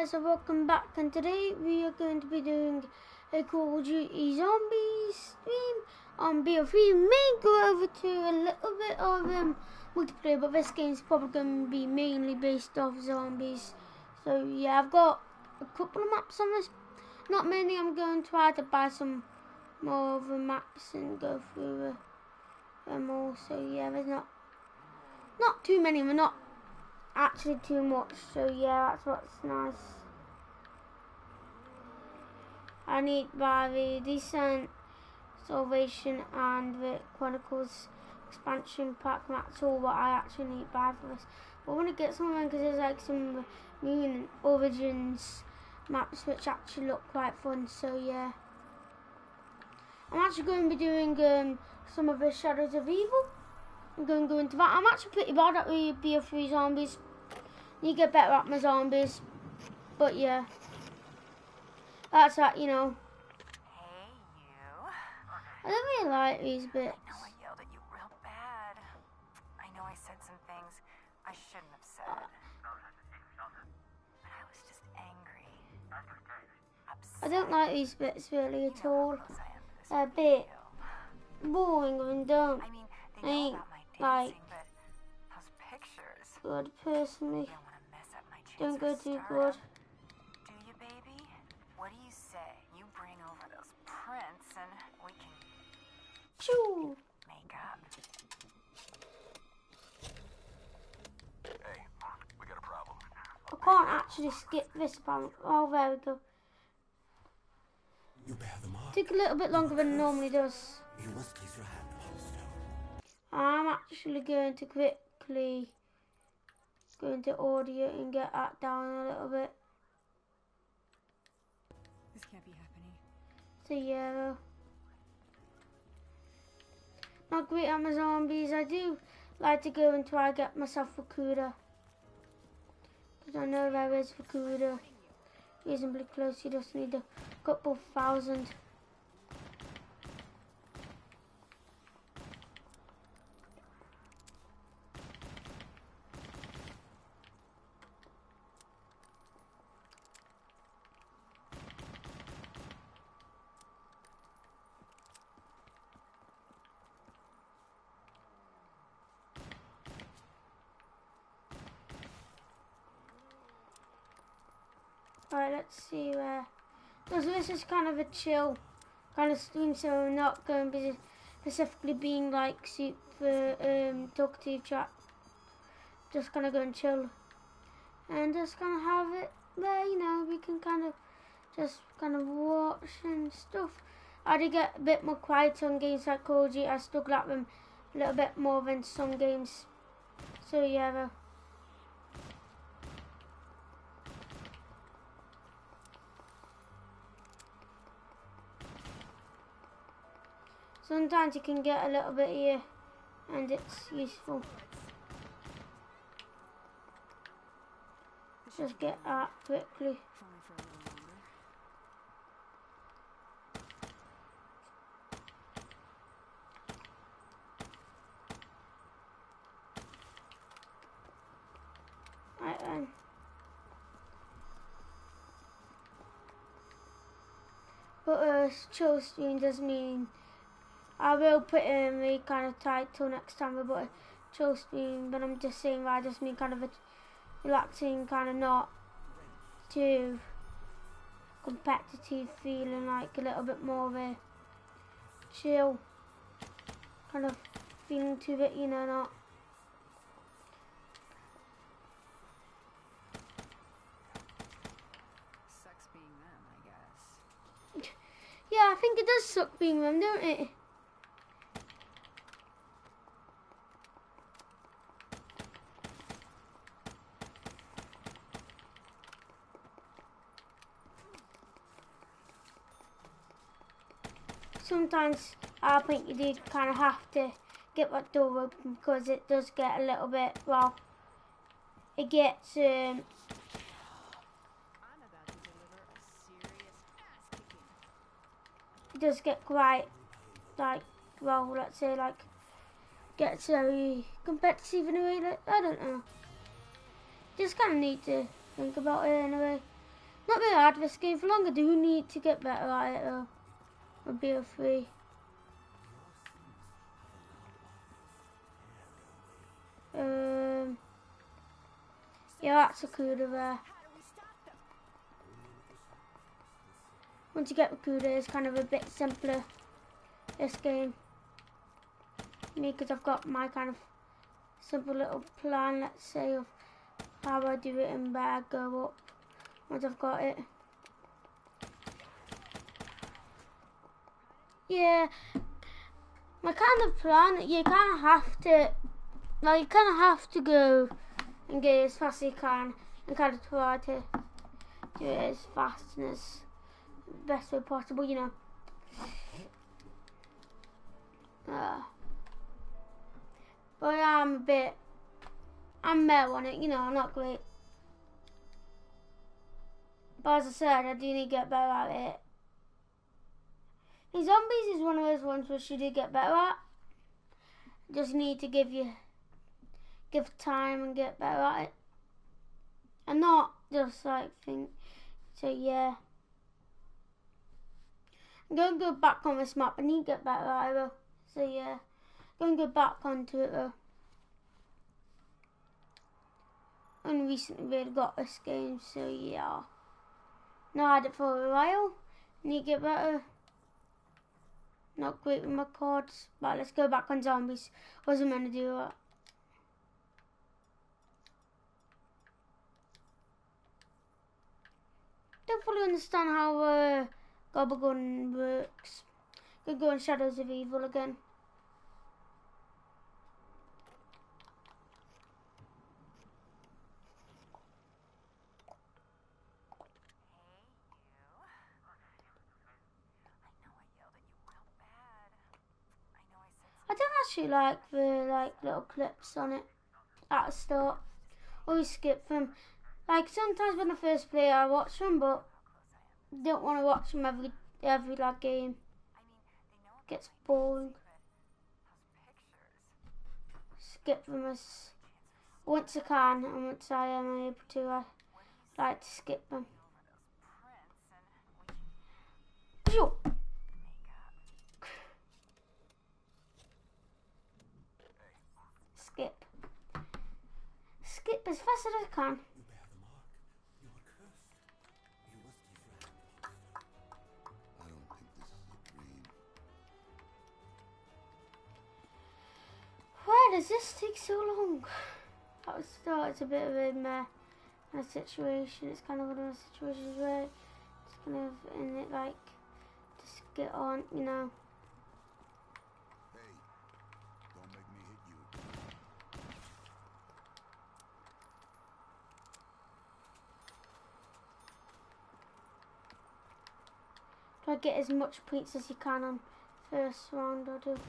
guys, so welcome back, and today we are going to be doing a Call of Duty Zombies stream on bo3. We may go over to a little bit of multiplayer, but this game's probably going to be mainly based off zombies. So yeah, I've got a couple of maps on this, not many. I'm going to try to buy some more of the maps and go through them all. So yeah, there's not too many, we're not actually too much, so yeah, that's what's nice. I need to buy the Descent, Salvation and the Chronicles expansion pack. That's all what I actually need to buy for this. But I want to get some of them because there's like some Moon Origins maps which actually look quite fun, so yeah. I'm actually going to be doing some of the Shadows of Evil. I'm going to go into that. I'm actually pretty bad at the bo3 zombies. You get better at my zombies, but yeah, that's that, you know. Hey, you. I don't really like these bits. I know I yelled at you real bad. I know I said some things I shouldn't have said. But I was just angry. Upset. I don't like these bits really at all. How close I am to this They're a bit video. boring and don't I mean, they know about my like dancing, but those pictures. good personally. You don't want to mess up my chance Don't go of too stardom. good. Do you, baby? What do you say? You bring over those prints and we can Choo! make up. Hey, we got a problem. I can't actually skip this part. Oh, there we go. You bear the mark. Took a little bit longer than it normally does. You must place your hand upon the stone. I'm actually going to quickly go into audio and get that down a little bit. This can't be happening. So yeah, not great at my zombies. I do like to go and try to get myself recruiter, because I know there is recruiter reasonably close. You just need a couple thousand. Alright, let's see where. Because this is kind of a chill kind of stream, so I'm not going to be specifically being like super talkative chat. Just kind of go and chill and just kind of have it there, you know. We can kind of just kind of watch and stuff. I do get a bit more quiet on games like Call of Duty. I struggle at them a little bit more than some games. So yeah, though. Sometimes you can get a little bit here, and it's useful. Just get that quickly. If only for a little longer. Right then. But chill stream does mean I will put in the kind of title next time about a chill stream, but I'm just saying that I just mean kind of a relaxing, kind of not too competitive feeling, like a little bit more of a chill kind of feeling to it, you know, not. Sucks being them, I guess. Yeah, I think it does suck being them, don't it? Sometimes I think you do kind of have to get that door open, because it does get a little bit, well, it gets I'm about to deliver a serious ass kicking. it does get quite, like, well, let's say, like, gets very competitive in a way, like, I don't know. Just kind of need to think about it anyway. Not very hard this game. For long, I do need to get better at it though. With bo3. Yeah, that's a CUDA there. Once you get the CUDA, it's kind of a bit simpler, this game. Me, because I've got my kind of simple little plan, let's say, of how I do it and where I go up once I've got it. Yeah, my kind of plan, you kind of have to, like, you kind of have to go and get it as fast as you can and kind of try to do it as fast and as best way possible, you know. But I'm meh on it, you know, I'm not great. But as I said, I do need to get better at it. The zombies is one of those ones which you do get better at. Just need to give time and get better at it. And not just like think, so yeah. I'm going to go back on this map, I need to get better at it though. So yeah, I'm going to go back onto it though. And recently really got this game, so yeah. Not had it for a while, need to get better. Not great with my cards, but let's go back on zombies. Wasn't meant to do that. Don't fully understand how Gobblegun works. Could go on Shadows of Evil again. I don't actually like the little clips on it at the start. Always skip them. Like sometimes when I first play, I watch them, but don't want to watch them every like game. Gets boring. Skip them as once I can, and once I am able to, I like to skip them. Skip. Skip as fast as I can. You bear the mark. You are cursed. You must use your hand. I don't think this is a dream. Why does this take so long? At the start, it's a bit of a meh kind of situation. It's kind of one of those situations where it's kind of in it like just get on, you know. Hey, don't make me hit you. Try to get as much points as you can on first round or do.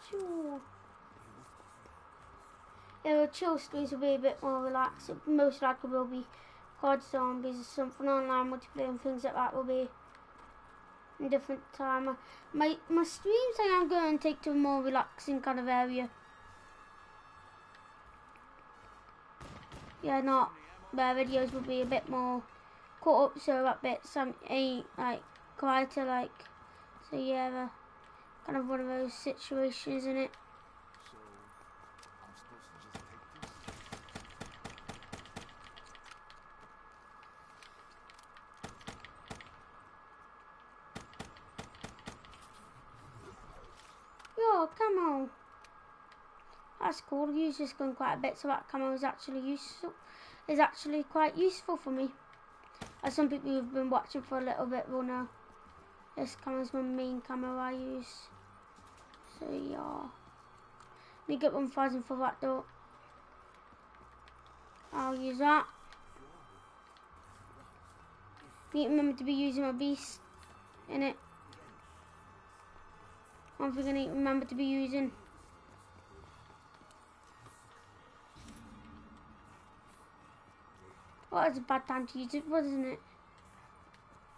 Sure. Yeah, the chill streams will be a bit more relaxed. Most likely will be COD Zombies or something, online multiplayer and things like that will be in different time. My streams I am going to take to a more relaxing kind of area. Yeah, not where videos will be a bit more caught up, so that bit some ain't like quieter, like, so yeah, kind of one of those situations in it. So, I'm supposed to just take this? Yo, camo. That's cool. You've just gone quite a bit, so that camo is actually useful. Is actually quite useful for me. As some people who've been watching for a little bit will know. This camo is my main camo I use. So yeah. Let me get 1,000 for that though. I'll use that. Need to remember to be using my beast in it. One thing I need to remember to be using. Well, it's a bad time to use it, wasn't it?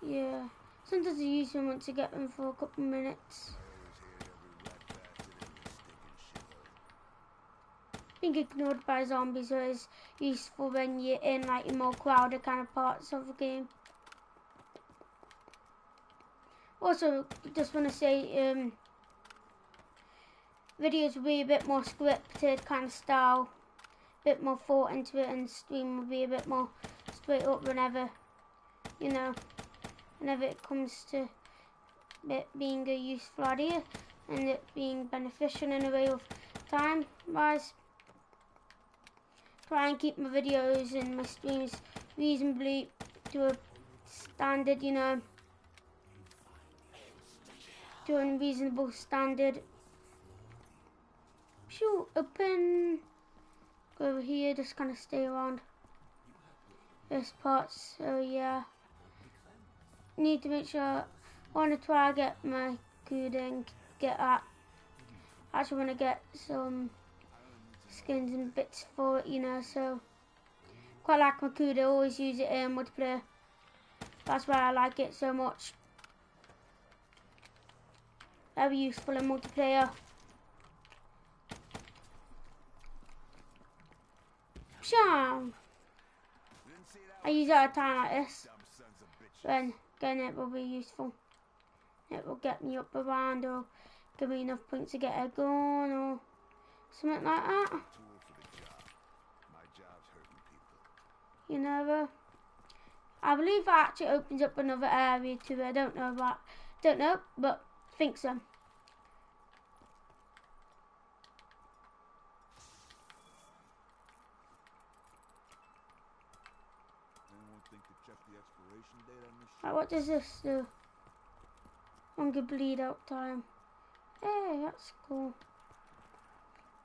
Yeah. Sometimes I use them once I get them for a couple of minutes. Being ignored by zombies is useful when you're in like your more crowded kind of parts of the game. Also, just want to say, videos will be a bit more scripted kind of style, a bit more thought into it, and stream will be a bit more straight up whenever, you know, whenever it comes to it being a useful idea and it being beneficial in a way of time wise. Try and keep my videos and my streams reasonably to a standard, you know, to a reasonable standard. Shoot, open. Go over here, just kind of stay around this part. So yeah, need to make sure. I want to try and get my good and get that. Actually, want to get some skins and bits for it, you know. So quite like my Kuda. Always use it in multiplayer. That's why I like it so much. Very useful in multiplayer. Sham. I use it all the time like this. Then again, it will be useful. It will get me up around or give me enough points to get a gun or something like that. You know, I believe that actually opens up another area too. I don't know, but I think so. Right, what does this do? Longer bleed out time. Hey, that's cool.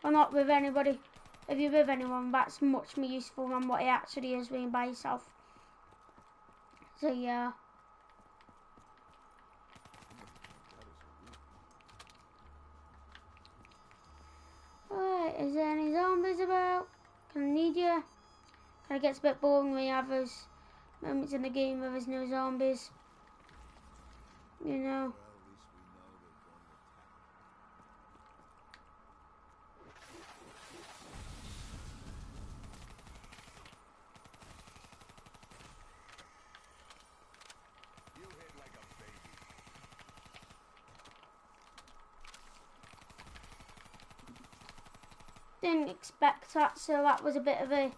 Well, not with anybody. If you're with anyone, that's much more useful than what it actually is being by yourself. So yeah. Alright, is there any zombies about? Can I need you? It gets a bit boring when you have those moments in the game where there's no zombies. You know. Didn't expect that, so that was a bit of a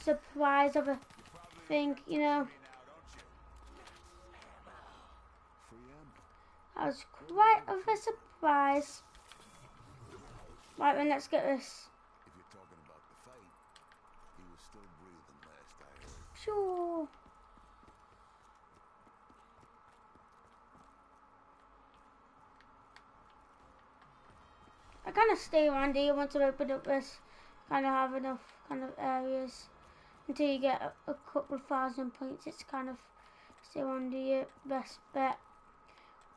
surprise of a thing, you know. That was quite of a surprise. Right then, let's get this. If you're talking about the fight, he was still breathing last I heard. Sure. I kind of stay around here once I open up this. Kind of have enough kind of areas until you get a couple of thousand points. It's kind of stay around here, best bet.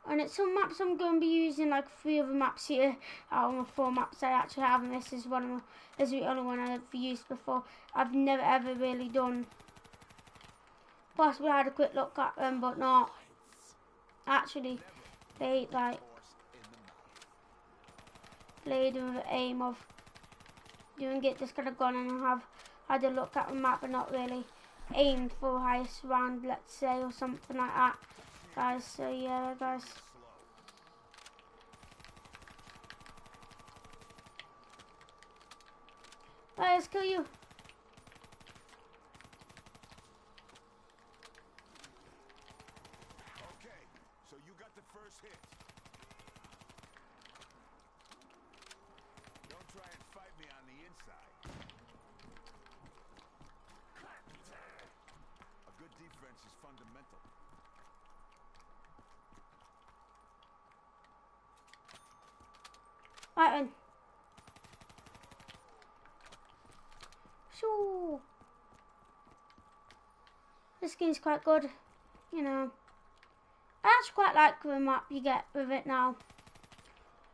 And it's some maps I'm going to be using, like 3 other maps here out of the 4 maps I actually have, and this is one of them. This is the only one I've used before. I've never ever really done. Possibly had a quick look at them, but not actually played them with the aim of doing it. Just kind of gone and have had a look at the map, and not really aimed for the highest round, let's say, or something like that. Guys, so yeah, guys. Right, let's kill you. Okay, so you got the first hit. Don't try and fight me on the inside. A good defense is fundamental. Right then. Sure. This game's quite good, you know. I actually quite like the map you get with it now.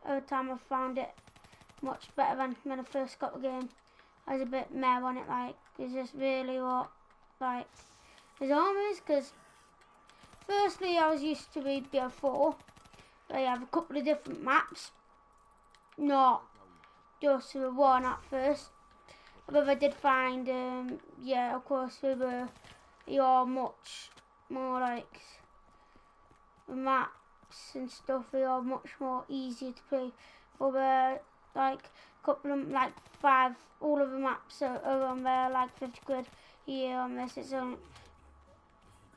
Over time I've found it much better than when I first got the game. I was a bit meh on it, like, is this really what like the zombies, because firstly I was used to be BO4. They have a couple of different maps, not just the one at first. But I did find, yeah, of course, you're much more like the maps and stuff. They are much more easier to play. But like a couple of like 5, all of the maps are on there like 50 quid here. On this, it's on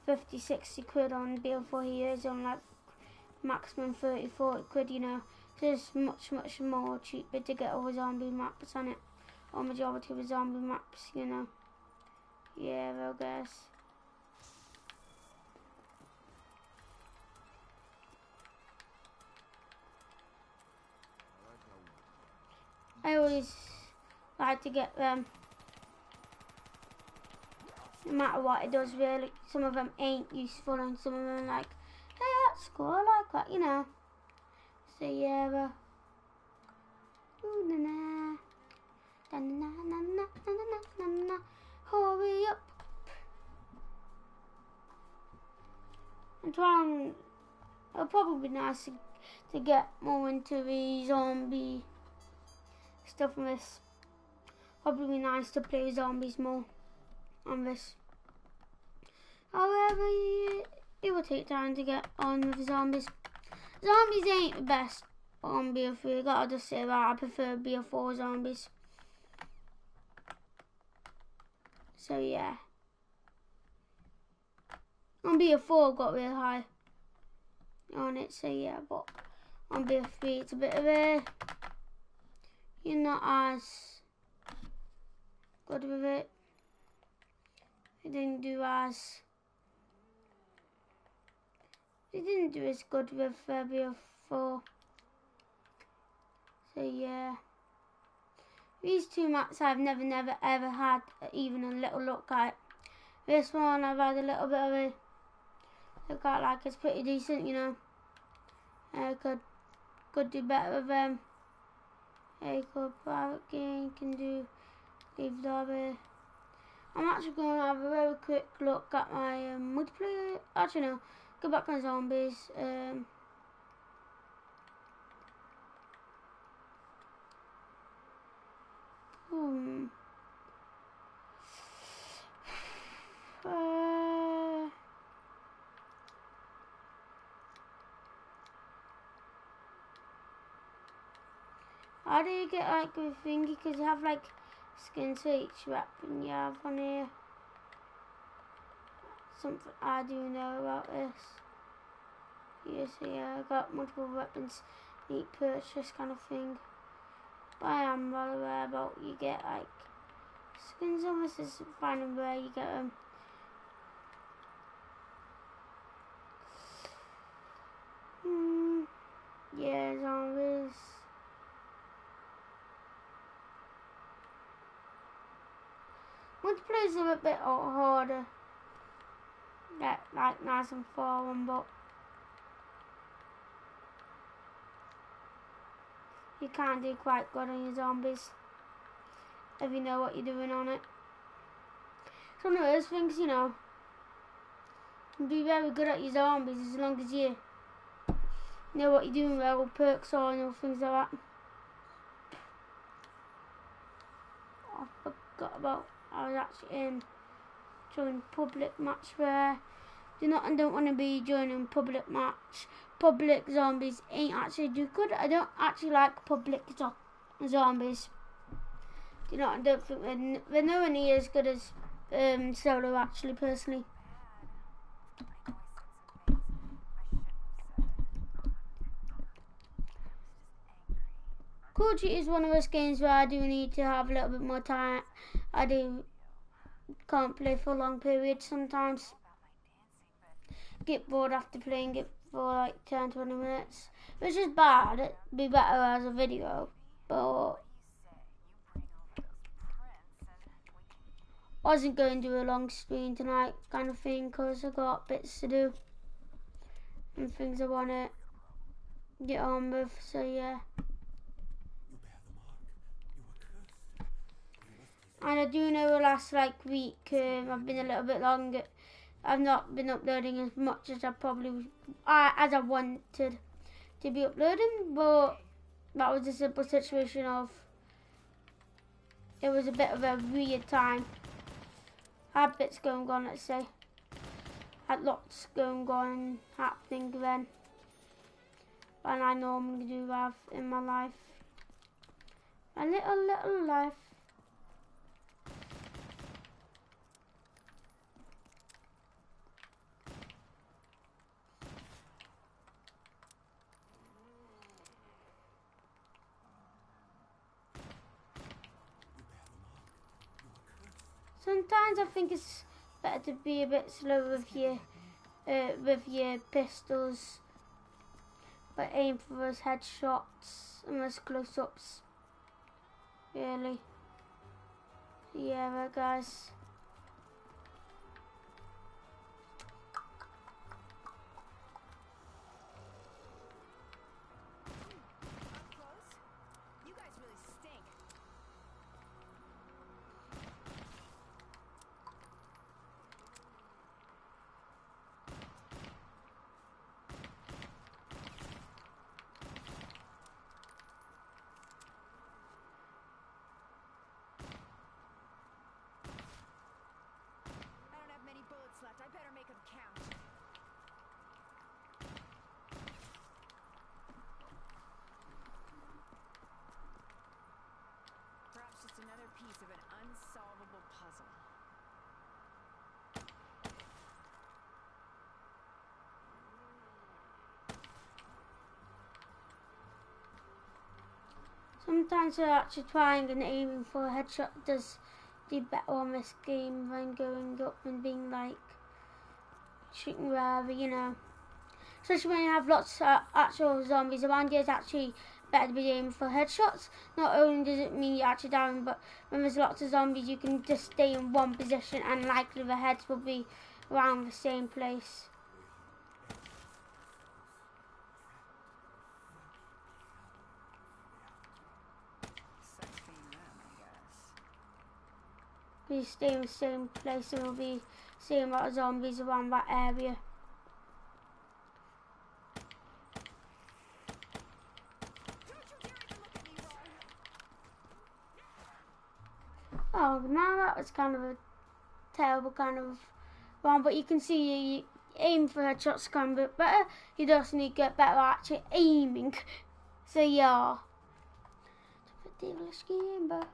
50, 60 quid on BO4 here. It's on like maximum 30, 40 quid, you know. So it's much more cheaper to get all the zombie maps on it, or majority of the zombie maps, you know. Yeah, well guys. I always like to get them, no matter what it does really. Some of them ain't useful and some of them like, hey, that's cool, I like that, you know. So yeah, but ooh, na na, na na na na na na na, hurry up. I'm trying. It'll probably be nice to get more into the zombie stuff on this. Probably be nice to play zombies more on this. However, it will take time to get on with the zombies. Zombies ain't the best on BO3. Gotta just say that I prefer BO4 zombies. So yeah. On BO4 got real high on it, so yeah, but on BO3 it's a bit of a, you're not as good with it. It didn't do as good with BO4. So yeah. These two maps I've never ever had even a little look at. This one I've had a little bit of a look at, like it's pretty decent, you know. I could do better with them. I could private game, can do leave lobby. I'm actually going to have a very quick look at my multiplayer. Actually no, go back on zombies. How do you get like a thingy? Because you have like skins for each weapon you have on here. Something I do know about this. Yes, yeah, I got multiple weapons, neat purchase kind of thing. But I am well aware about you get like skins on this is finding where you get them. Yeah, zombies. Multiplayer's a bit harder. Yeah, like nice and foreign, but you can do quite good on your zombies if you know what you're doing on it. It's one of those things, you know. You can be very good at your zombies as long as you know what you're doing, where all perks are and all things like that. I forgot about, I was actually in joining public match where I don't want to be joining public match. Public zombies ain't actually do good. I don't actually like public zombies. I don't think they're nowhere near as good as solo actually, personally. Call of Duty is one of those games where I do need to have a little bit more time. I can't play for a long period sometimes. Get bored after playing it for like 10-20 minutes, which is bad. It'd be better as a video, but I wasn't going to do a long stream tonight kind of thing because I got bits to do and things I want to get on with, so yeah. You bear the mark. You were cursed. You must be And I do know the last like week I've been a little bit longer. I've not been uploading as much as I probably as I wanted to be uploading, but that was a simple situation of it was a bit of a weird time. I had bits going on, let's say. Had lots going on happening then, and I normally do have in my life. A little life. Sometimes I think it's better to be a bit slow with your pistols, but aim for those headshots and those close-ups. Really. Yeah, guys. Up close? You guys really stink. I don't have many bullets left. I better make them count. Perhaps just another piece of an unsolvable puzzle. Sometimes actually trying and aiming for a headshot does do better on this game than going up and being like shooting wherever, you know. Especially when you have lots of actual zombies around you, it's actually better to be aiming for headshots. Not only does it mean you're actually down, but when there's lots of zombies, you can just stay in one position and likely the heads will be around the same place. Sucks being them, I guess. You stay in the same place and will be seeing a lot of zombies around that area. Oh, now that was kind of a terrible kind of one, but you can see you aim for headshots kind of a bit better. You just need to get better at actually aiming. So yeah. The devilish game back.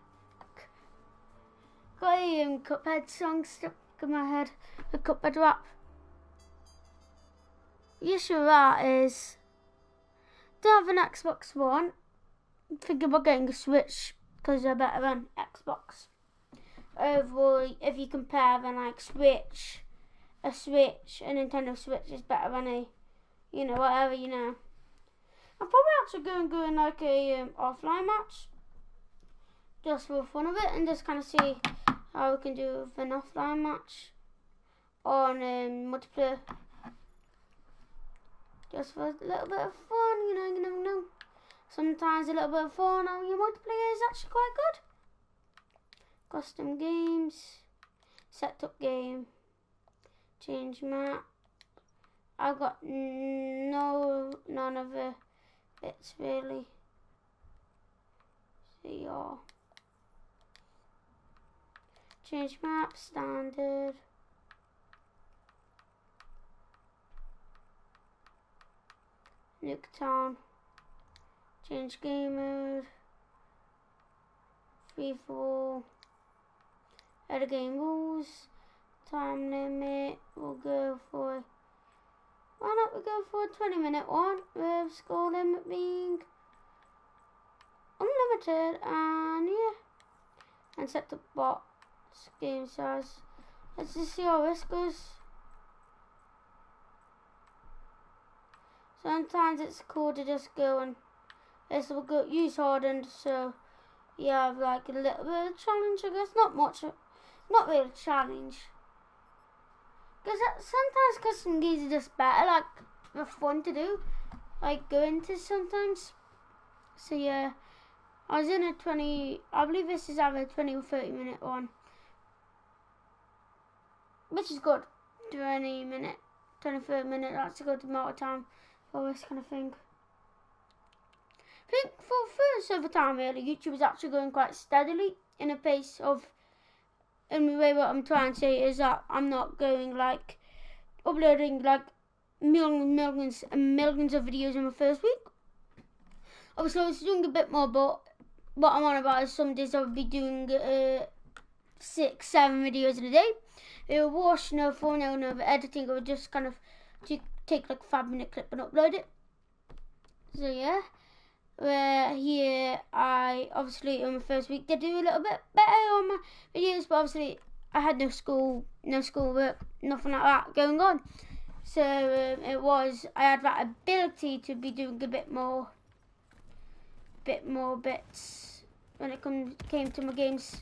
Got a Cuphead song stuck in my head. The Cuphead rap. The issue with that is don't have an Xbox One. Think about getting a Switch because they're better than Xbox. Overall, if you compare then like a Nintendo Switch is better than a, you know, whatever, you know. I'm probably actually going to go in like a offline match, just for the fun of it, and just kind of see how we can do with an offline match on multiplayer. Just for a little bit of fun, you know, you never know. Sometimes a little bit of fun on your multiplayer is actually quite good. Custom games, set up game, change map. I've got none of the bits really. So yeah. Change map, standard. Nuketown. Change game mode. Free for all. Other game rules, time limit, we'll go for, why not we go for a 20-minute one with score limit being unlimited, and yeah, and set the box game size. Let's just see how this goes. Sometimes it's cool to just go and this will go use hardened, so you have like a little bit of challenge, I guess, not much. Not really a challenge. Because sometimes custom games are just better, like, they're fun to do. Like, go into sometimes. So, yeah. I was in a 20, I believe this is either a 20 or 30 minute one. Which is good. 20 minute, 20, 30 minute, that's a good amount of time for this kind of thing. I think for first of the time really, YouTube is actually going quite steadily in a pace of, in the way what I'm trying to say is that I'm not going like, uploading like millions and millions of videos in the first week. Obviously I was doing a bit more, but what I'm on about is some days I would be doing 6, 7 videos in a day. It would wash, no thumbnail, no editing. I would just kind of take like a 5-minute clip and upload it. So yeah, here I obviously on the first week did do a little bit better on my videos, but obviously I had no school work, nothing like that going on. So I had that ability to be doing a bit more bits when it came to my games.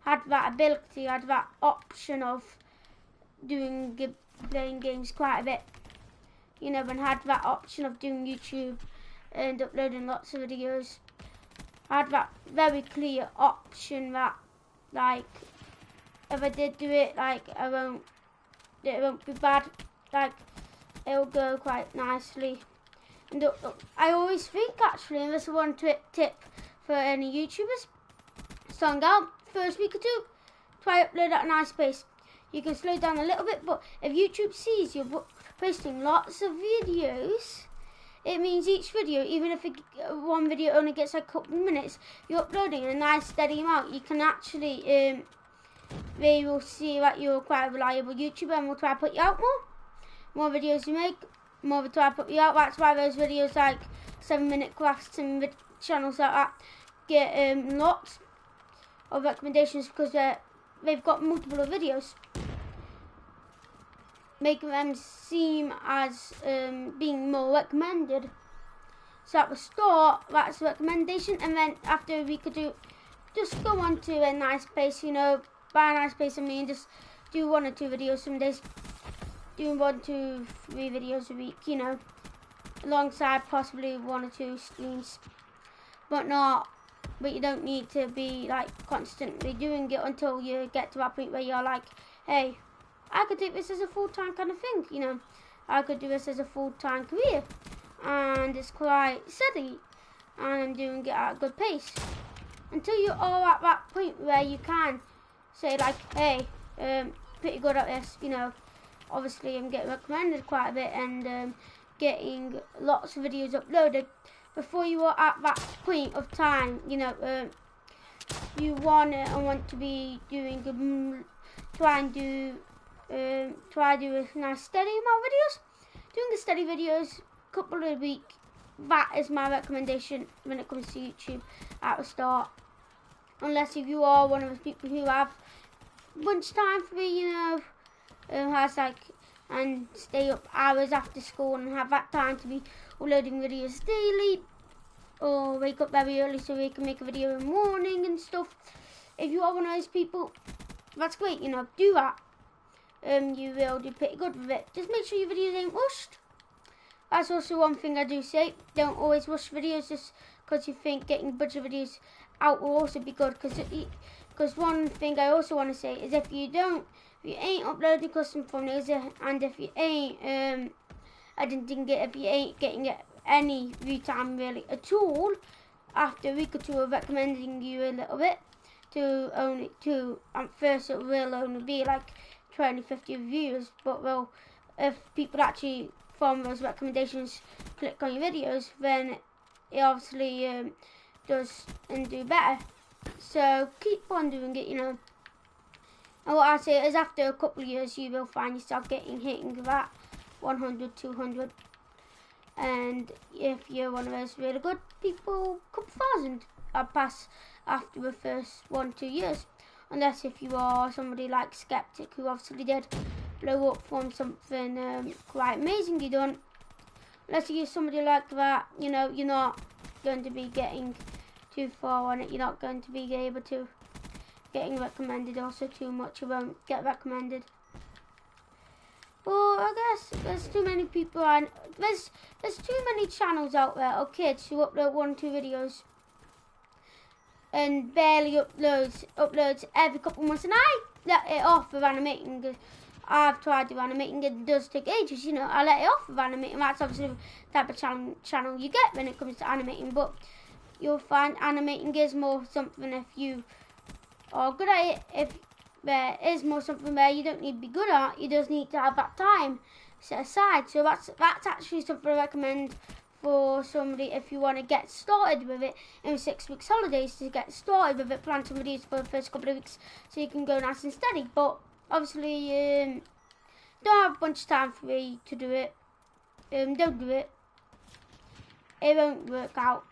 Had that ability, had that option of playing games quite a bit, you know, and had that option of doing YouTube and uploading lots of videos. I had that very clear option that, like, if I did do it, like, it won't be bad, like, it'll go quite nicely. And I always think, actually, and this is one tip for any YouTubers, starting out, first week or two, try upload at a nice pace. You can slow down a little bit, but if YouTube sees you're posting lots of videos, it means each video, even if one video only gets like a couple of minutes, you're uploading a nice steady amount. You can actually, they will see that you're quite a reliable YouTuber and will try to put you out more videos you make, more will try to put you out. That's why those videos like 7-minute crafts and channels like that get lots of recommendations, because they've got multiple videos, making them seem as being more recommended. So at the start, that's a recommendation, and then after a week or two, just go on to a nice pace, you know. By a nice pace I mean just do 1 or 2 videos some days, do 1, 2, 3 videos a week, you know, alongside possibly 1 or 2 streams, but you don't need to be like constantly doing it until you get to that point where you're like, hey, I could take this as a full-time kind of thing, you know. I could do this as a full-time career, and it's quite steady, and I'm doing it at a good pace. Until you are at that point where you can say like, hey, pretty good at this, you know. Obviously I'm getting recommended quite a bit and getting lots of videos uploaded. Before you are at that point of time, you know, you want to be doing try do a nice steady amount of videos. Doing the steady videos, couple of a week, that is my recommendation when it comes to YouTube at the start. Unless if you are one of those people who have much time for me, you know, has like, and stay up hours after school and have that time to be uploading videos daily, or wake up very early so we can make a video in the morning and stuff. If you are one of those people, that's great, you know, do that. You will do pretty good with it. Just make sure your videos ain't rushed. That's also one thing I do say. Don't always rush videos just because you think getting a bunch of videos out will also be good. Because one thing I also want to say is if you ain't uploading custom thumbnails, and if you ain't editing it, if you ain't getting any view time really at all, after a week or two of recommending you a little bit, at first it will only be like 20, 50 views, but well, if people actually from those recommendations click on your videos, then it obviously does and do better. So keep on doing it, you know. And what I say is after a couple of years you will find yourself hitting that 100, 200, and if you're one of those really good people, a couple thousand pass after the first 1, 2 years. Unless if you are somebody like Skeptic, who obviously did blow up from something quite amazing you done. Unless you're somebody like that, you know, you're not going to be getting too far on it. You're not going to be able to getting recommended also too much. You won't get recommended. Well, I guess there's too many people, and there's too many channels out there of kids who upload 1 or 2 videos and barely uploads every couple of months, and I let it off with animating because I've tried to animating. It does take ages, you know. I let it off with animating. That's obviously the type of channel you get when it comes to animating, but you'll find animating is more something if you are good at it. If there is more something where you don't need to be good at, you just need to have that time set aside. So that's actually something I recommend for somebody if you want to get started with it in 6 weeks holidays, to get started with it. Plan some videos for the first couple of weeks so you can go nice and steady. But obviously don't have a bunch of time for you to do it. Don't do it. It won't work out,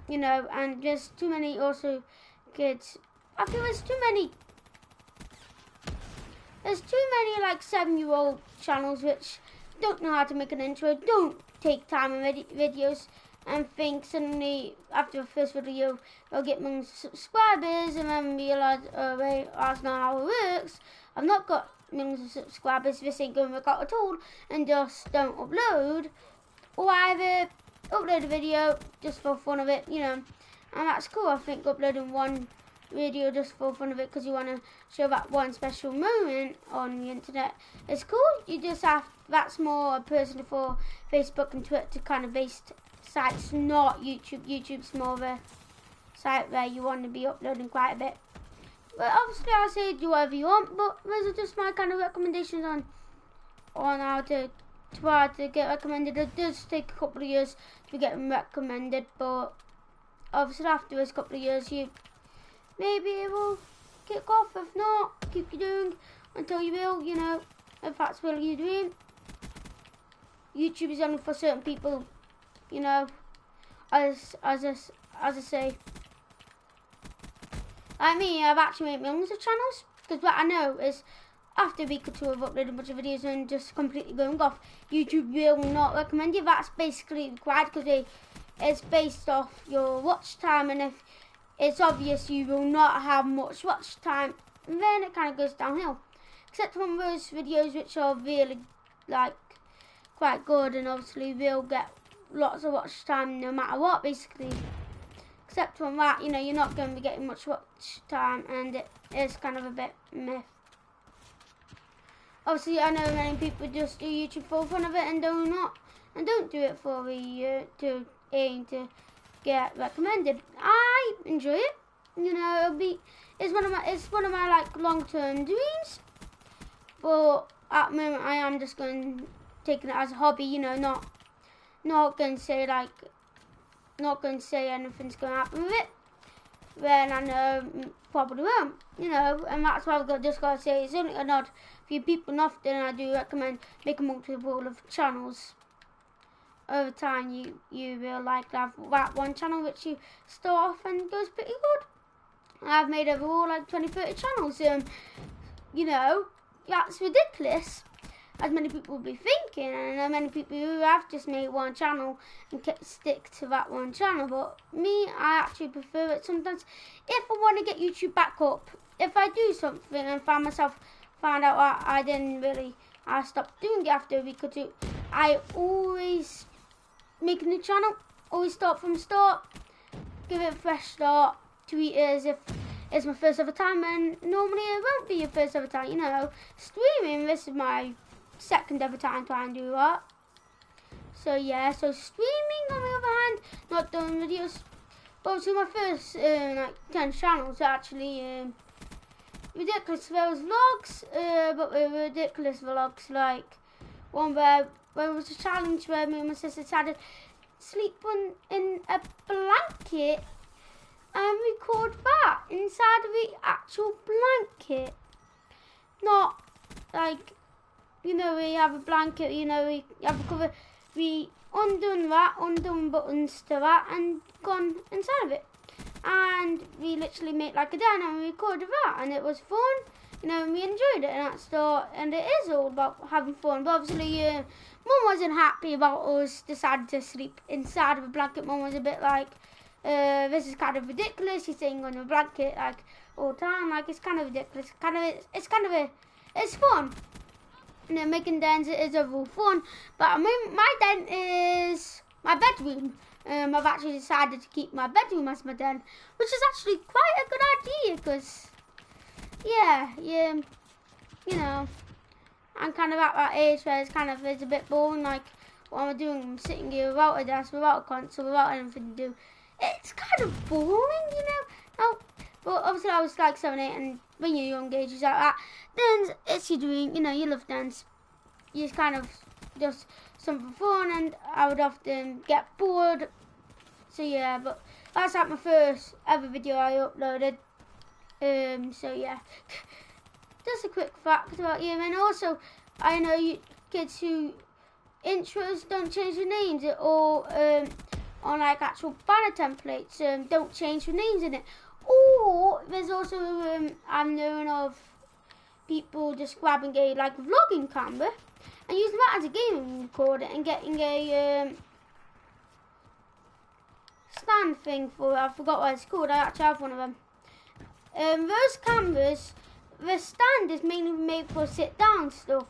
you know. And there's too many also kids. I feel there's too many like 7-year-old channels which don't know how to make an intro, don't take time in videos, and think suddenly after the first video they'll get millions of subscribers and then realise, oh wait, that's not how it works. I've not got millions of subscribers, this ain't going to work out at all, and just don't upload, or either upload a video just for fun of it, you know. And that's cool. I think uploading one video just for fun of it because you want to show that one special moment on the internet is cool. You just have, that's more personal for Facebook and Twitter kind of based sites, not YouTube. YouTube's more of a site where you want to be uploading quite a bit. But obviously I'll say do whatever you want, but those are just my kind of recommendations on how to try to get recommended. It does take a couple of years to get them recommended, but obviously after this couple of years maybe it will kick off. If not, keep you doing until you will, you know, if that's what you're doing. YouTube is only for certain people, you know, as I say. Like me, I've actually made millions of channels, because what I know is after a week or two of uploading a bunch of videos and just completely going off, YouTube will not recommend you. That's basically required because it's based off your watch time, and if it's obvious you will not have much watch time, then it kind of goes downhill. Except on those videos which are really like quite good and obviously will get lots of watch time no matter what, basically. Except on that, you know, you're not going to be getting much watch time, and it is kind of a bit meh. Obviously, I know many people just do YouTube for fun of it and don't do it for to aim to get recommended. I enjoy it, you know. It's one of my like long-term dreams, but at the moment I am just taking it as a hobby, you know, not going to say anything's going to happen with it. Then I know probably won't, you know, and that's why I've just got to say it's only an odd few people, and often I do recommend making multiple of channels. Over time, you will like to have that one channel which you start off and goes pretty good. I've made overall like 20-30 channels. You know, that's ridiculous, as many people will be thinking, and I know many people who have just made one channel and stick to that one channel. But me, I actually prefer it sometimes. If I want to get YouTube back up, if I do something and find out I stopped doing it after a week or two, I always make a new channel, always start from the start, give it a fresh start, treat it as if it's my first ever time, and normally it won't be your first ever time, you know. Streaming, this is my second ever time trying to do that. So yeah, so streaming on the other hand, not doing videos. But so my first like 10 channels are actually ridiculous. There was vlogs, but they were ridiculous vlogs, like one where it was a challenge where me and my sister decided to sleep in a blanket and record that inside of the actual blanket. Not like, you know, we have a blanket, you know, we have a cover, we undone buttons to that and gone inside of it. And we literally made like a den and we recorded that, and it was fun, you know, and we enjoyed it, and and it is all about having fun. But obviously, Mum wasn't happy about us deciding to sleep inside of a blanket. Mum was a bit like, this is kind of ridiculous. You're staying on your blanket like all the time, like it's kind of ridiculous. It's fun. You know, making dens is overall fun. But I mean, my den is my bedroom. I've actually decided to keep my bedroom as my den, which is actually quite a good idea because, yeah, you know, I'm kind of at that age where it's kind of a bit boring. Like, what am I doing? I'm sitting here without a desk, without a console, without anything to do. It's kind of boring, you know. Oh, but obviously I was like 7, 8, and when you're young ages like that, then it's your dream. You know, you love dance. You just kind of just something fun, and I would often get bored. So yeah, but that's like my first ever video I uploaded. So yeah, just a quick fact about you. And also, I know you kids who intros don't change their names, or on like actual banner templates, don't change their names in it. Or there's also I'm knowing of people just grabbing a like vlogging camera and using that as a gaming recorder and getting a stand thing for it. I forgot what it's called. I actually have one of them. Those cameras, the stand is mainly made for sit down stuff.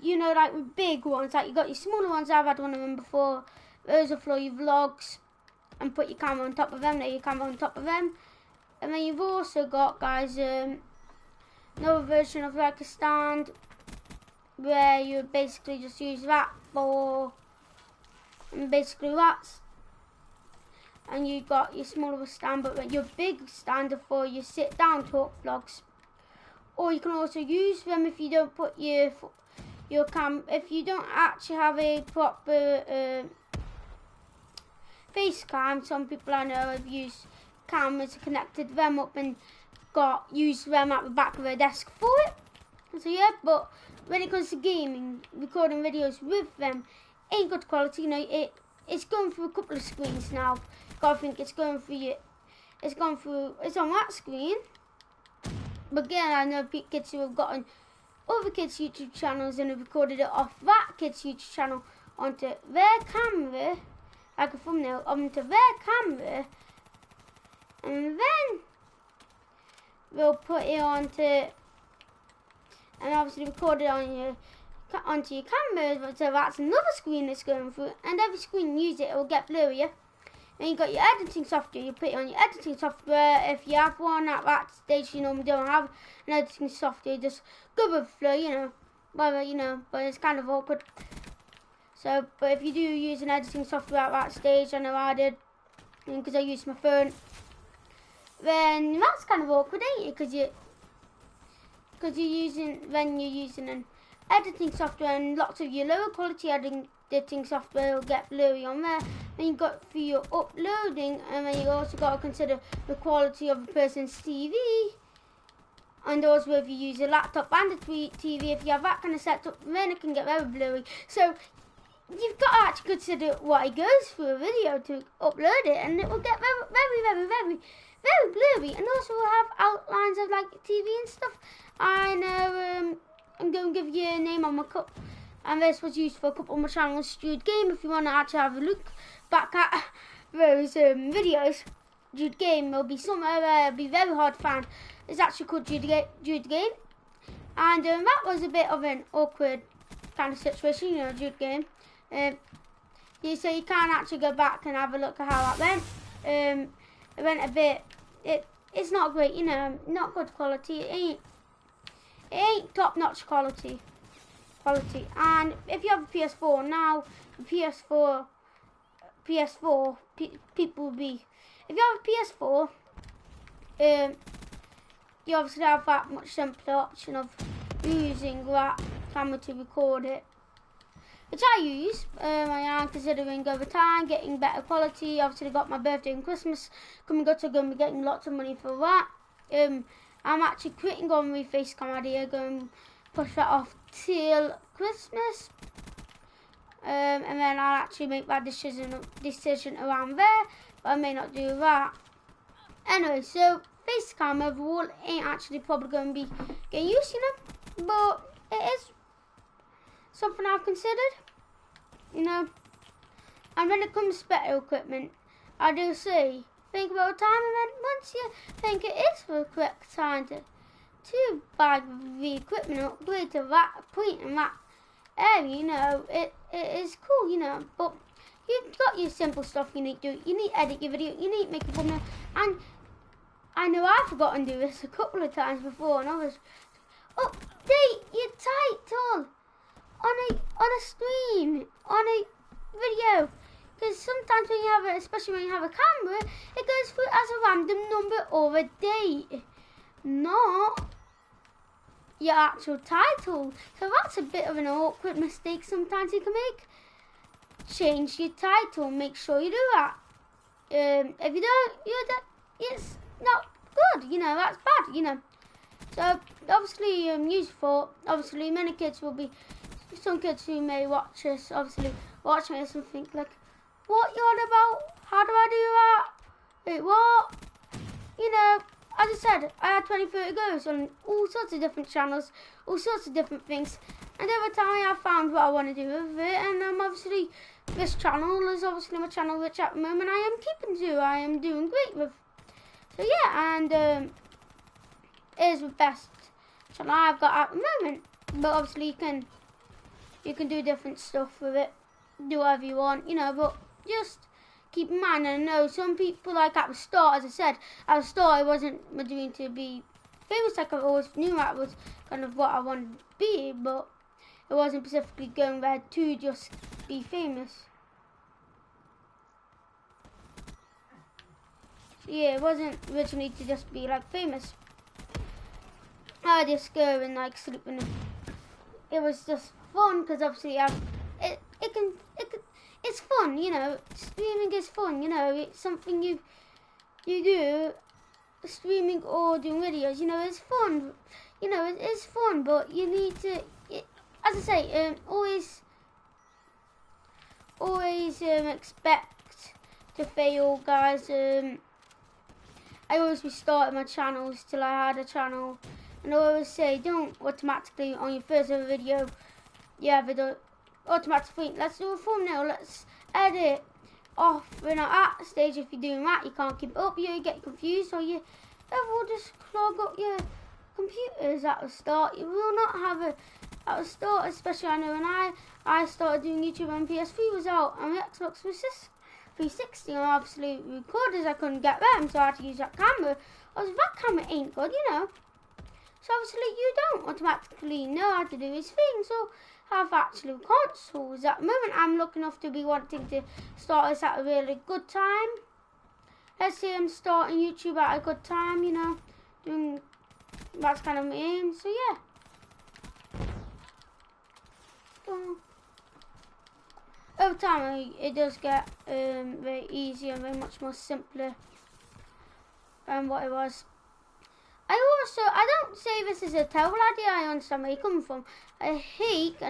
You know, like with big ones, like you got your smaller ones. I've had one of them before. Those are for your vlogs and put your camera on top of them. Your camera on top of them. And then you've also got, guys, another version of like a stand where you basically just use that for, and basically that's, and you got your smaller stand, but your big stand for your sit down talk vlogs. Or you can also use them if you don't put your if you don't actually have a proper face cam. Some people I know have used cameras, connected them up and used them at the back of their desk for it. So yeah, but when it comes to gaming, recording videos with them ain't good quality. You know, it's going through a couple of screens now. I think it's going through it's on that screen. But again, I know kids who have gotten other kids' YouTube channels and have recorded it off that kid's YouTube channel onto their camera, like a thumbnail, onto their camera, and then they'll put it onto, and obviously record it on onto your camera. So that's another screen that's going through, and every screen you use it will get blurrier. And you got your editing software. You put it on your editing software. If you have one at that stage, you normally don't have an editing software. Just go with the flow, you know. Whether you know, but it's kind of awkward. So, but if you do use an editing software at that stage, I know I did, because I used my phone. Then that's kind of awkward, ain't it? Because you're using an editing software, and lots of your lower quality editing software will get blurry on there. Then you got for your uploading, and then you also got to consider the quality of a person's TV, and also if you use a laptop and a TV, if you have that kind of setup, then it can get very blurry. So you've got to actually consider what it goes through a video to upload it, and it will get very blurry, and also will have outlines of like TV and stuff. I know. I'm going to give you a name on my cup, and this was used for a couple of my channels, Jude Game. If you want to actually have a look back at those videos, Jude Game will be somewhere where it'll be very hard to find. It's actually called Jude Game, and that was a bit of an awkward kind of situation, you know, Jude Game. So you can't actually go back and have a look at how that went. It went a bit. It's not great, you know, not good quality. It ain't top-notch quality. And if you have a PS4 now, people will be. If you have a PS4, you obviously have that much simpler option of using that camera to record it, which I use. I am considering over time getting better quality. Obviously, got my birthday and Christmas coming up, so I'm going to be getting lots of money for that. I'm actually quitting on my face cam idea, going to push that off till Christmas, and then I'll actually make that decision around there, but I may not do that. Anyway, so face cam overall ain't actually probably going to be getting used, you know, but it is something I've considered, you know. And when it comes to better equipment, I do say, think about time, and then once you think it is the correct time to buy the equipment and upgrade to that point in that area, you know, it is cool, you know. But you've got your simple stuff you need to do. You need to edit your video. You need to make a thumbnail. And I know I've forgotten to do this a couple of times before, and I was update your title on a stream, on a video. Because sometimes when you have it, especially when you have a camera, it goes through as a random number or a date, not your actual title. So that's a bit of an awkward mistake sometimes you can make. Change your title, make sure you do that. If you don't, it's not good, you know, that's bad, you know. So obviously useful, obviously many kids will be, some kids who may watch us, obviously watch me and think like, what you on about? How do I do that? Wait, what? You know, as I said, I had 20-30 goes on all sorts of different channels, all sorts of different things. And every time I have found what I want to do with it, and obviously this channel is obviously my channel which at the moment I am keeping to, I am doing great with. So yeah, and it is the best channel I've got at the moment. But obviously you can do different stuff with it, do whatever you want, you know, but just keep in mind, and I know some people, like at the start, as I said, at the start I wasn't doing to be famous, like I always knew that was kind of what I wanted to be, but it wasn't specifically going there to just be famous. So yeah, it wasn't originally to just be like famous. I just go and like sleep in it was just fun, because obviously it's fun, you know. Streaming is fun, you know. It's something you do, streaming or doing videos, you know. It's fun, you know. It is fun, but you need to, as I say, always expect to fail, guys. I always restarted my channels till I had a channel, and I always say, don't automatically on your first ever video, you have it automatically think, let's do a thumbnail, let's edit off. We're not at the stage. If you're doing that, you can't keep it up, you get confused, or you will just clog up your computers at the start. You will not have a, at the start, especially I know when I started doing YouTube when PS3 was out and the Xbox 360, and obviously recorders I couldn't get them, so I had to use that camera. Obviously that camera ain't good, you know. So obviously you don't automatically know how to do this thing, so have actual consoles. At the moment I'm lucky enough to be wanting to start this at a really good time. Let's say I'm starting YouTube at a good time, you know, doing, that's kind of my aim, so yeah. Over time it does get very easy and very much more simpler than what it was. I don't say this is a terrible idea, I understand where you're coming from. I hate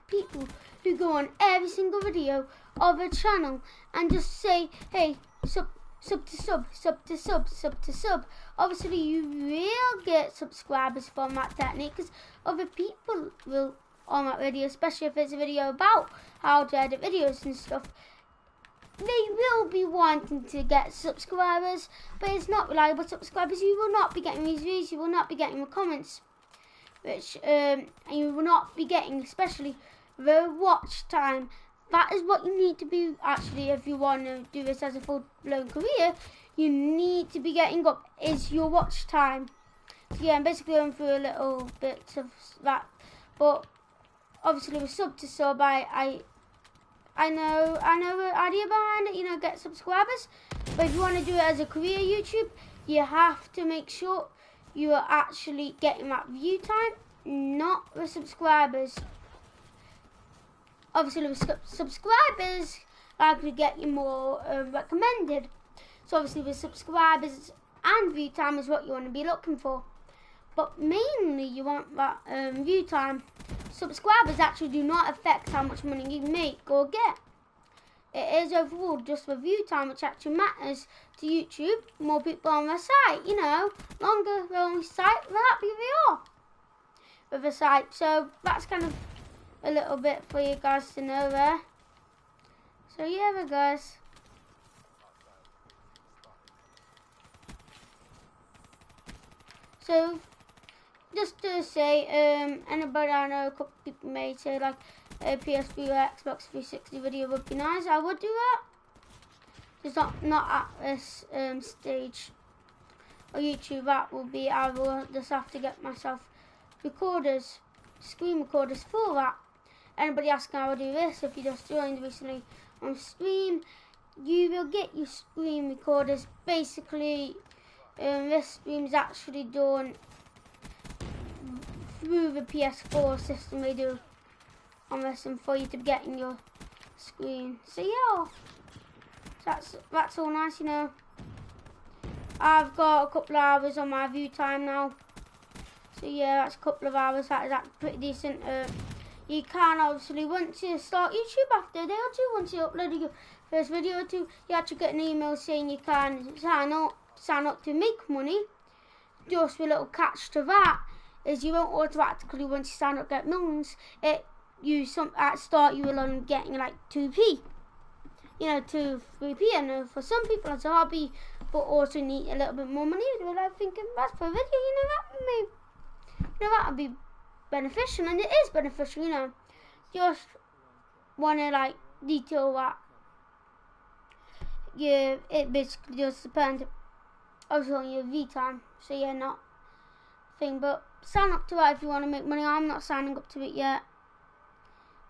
people who go on every single video of a channel and just say, hey, sub to sub. Obviously you will get subscribers from that technique, because other people will on that video, especially if it's a video about how to edit videos and stuff. They will be wanting to get subscribers, but it's not reliable subscribers. You will not be getting these views, you will not be getting the comments, which and you will not be getting, especially the watch time. That is what you need to be, actually, if you want to do this as a full-blown career. You need to be getting up is your watch time. So yeah, I'm basically going through a little bit of that, but obviously with sub to sub, I know the idea behind it, you know, get subscribers. But if you want to do it as a career YouTube, you have to make sure you are actually getting that view time, not the subscribers. Obviously with subscribers, I could get you more recommended. So obviously with subscribers and view time is what you want to be looking for. But mainly you want that view time. Subscribers actually do not affect how much money you make or get. It is overall just the view time which actually matters to YouTube. More people on their site, you know, longer they're on the site, the happier they are with the site. So that's kind of a little bit for you guys to know there. So yeah, guys. So just to say, anybody I know, a couple people may say like, a PSP or Xbox 360 video would be nice. I would do that. Just not at this stage of YouTube. That will be, I will just have to get myself recorders, screen recorders for that. Anybody asking how I do this, if you just joined recently on stream, you will get your screen recorders. Basically, this stream is actually done through the PS4 system they do on this, and for you to get in your screen. So yeah, that's all nice, you know. I've got a couple of hours on my view time now. So yeah, that's a couple of hours. That is pretty decent. You can obviously, once you start YouTube, after a day or two, once you upload your first video or two, you actually get an email saying you can sign up to make money. Just a little catch to that is you won't automatically, once you sign up, get millions. At start you will only getting like 2p, you know, 2-3p. And for some people it's a hobby, but also need a little bit more money. Well, I'm thinking that's per video, that would be beneficial, and it is beneficial, you know. Just want to like detail that. Yeah, it basically just depends also on your V time. So yeah, not thing, but sign up to that if you want to make money. I'm not signing up to it yet.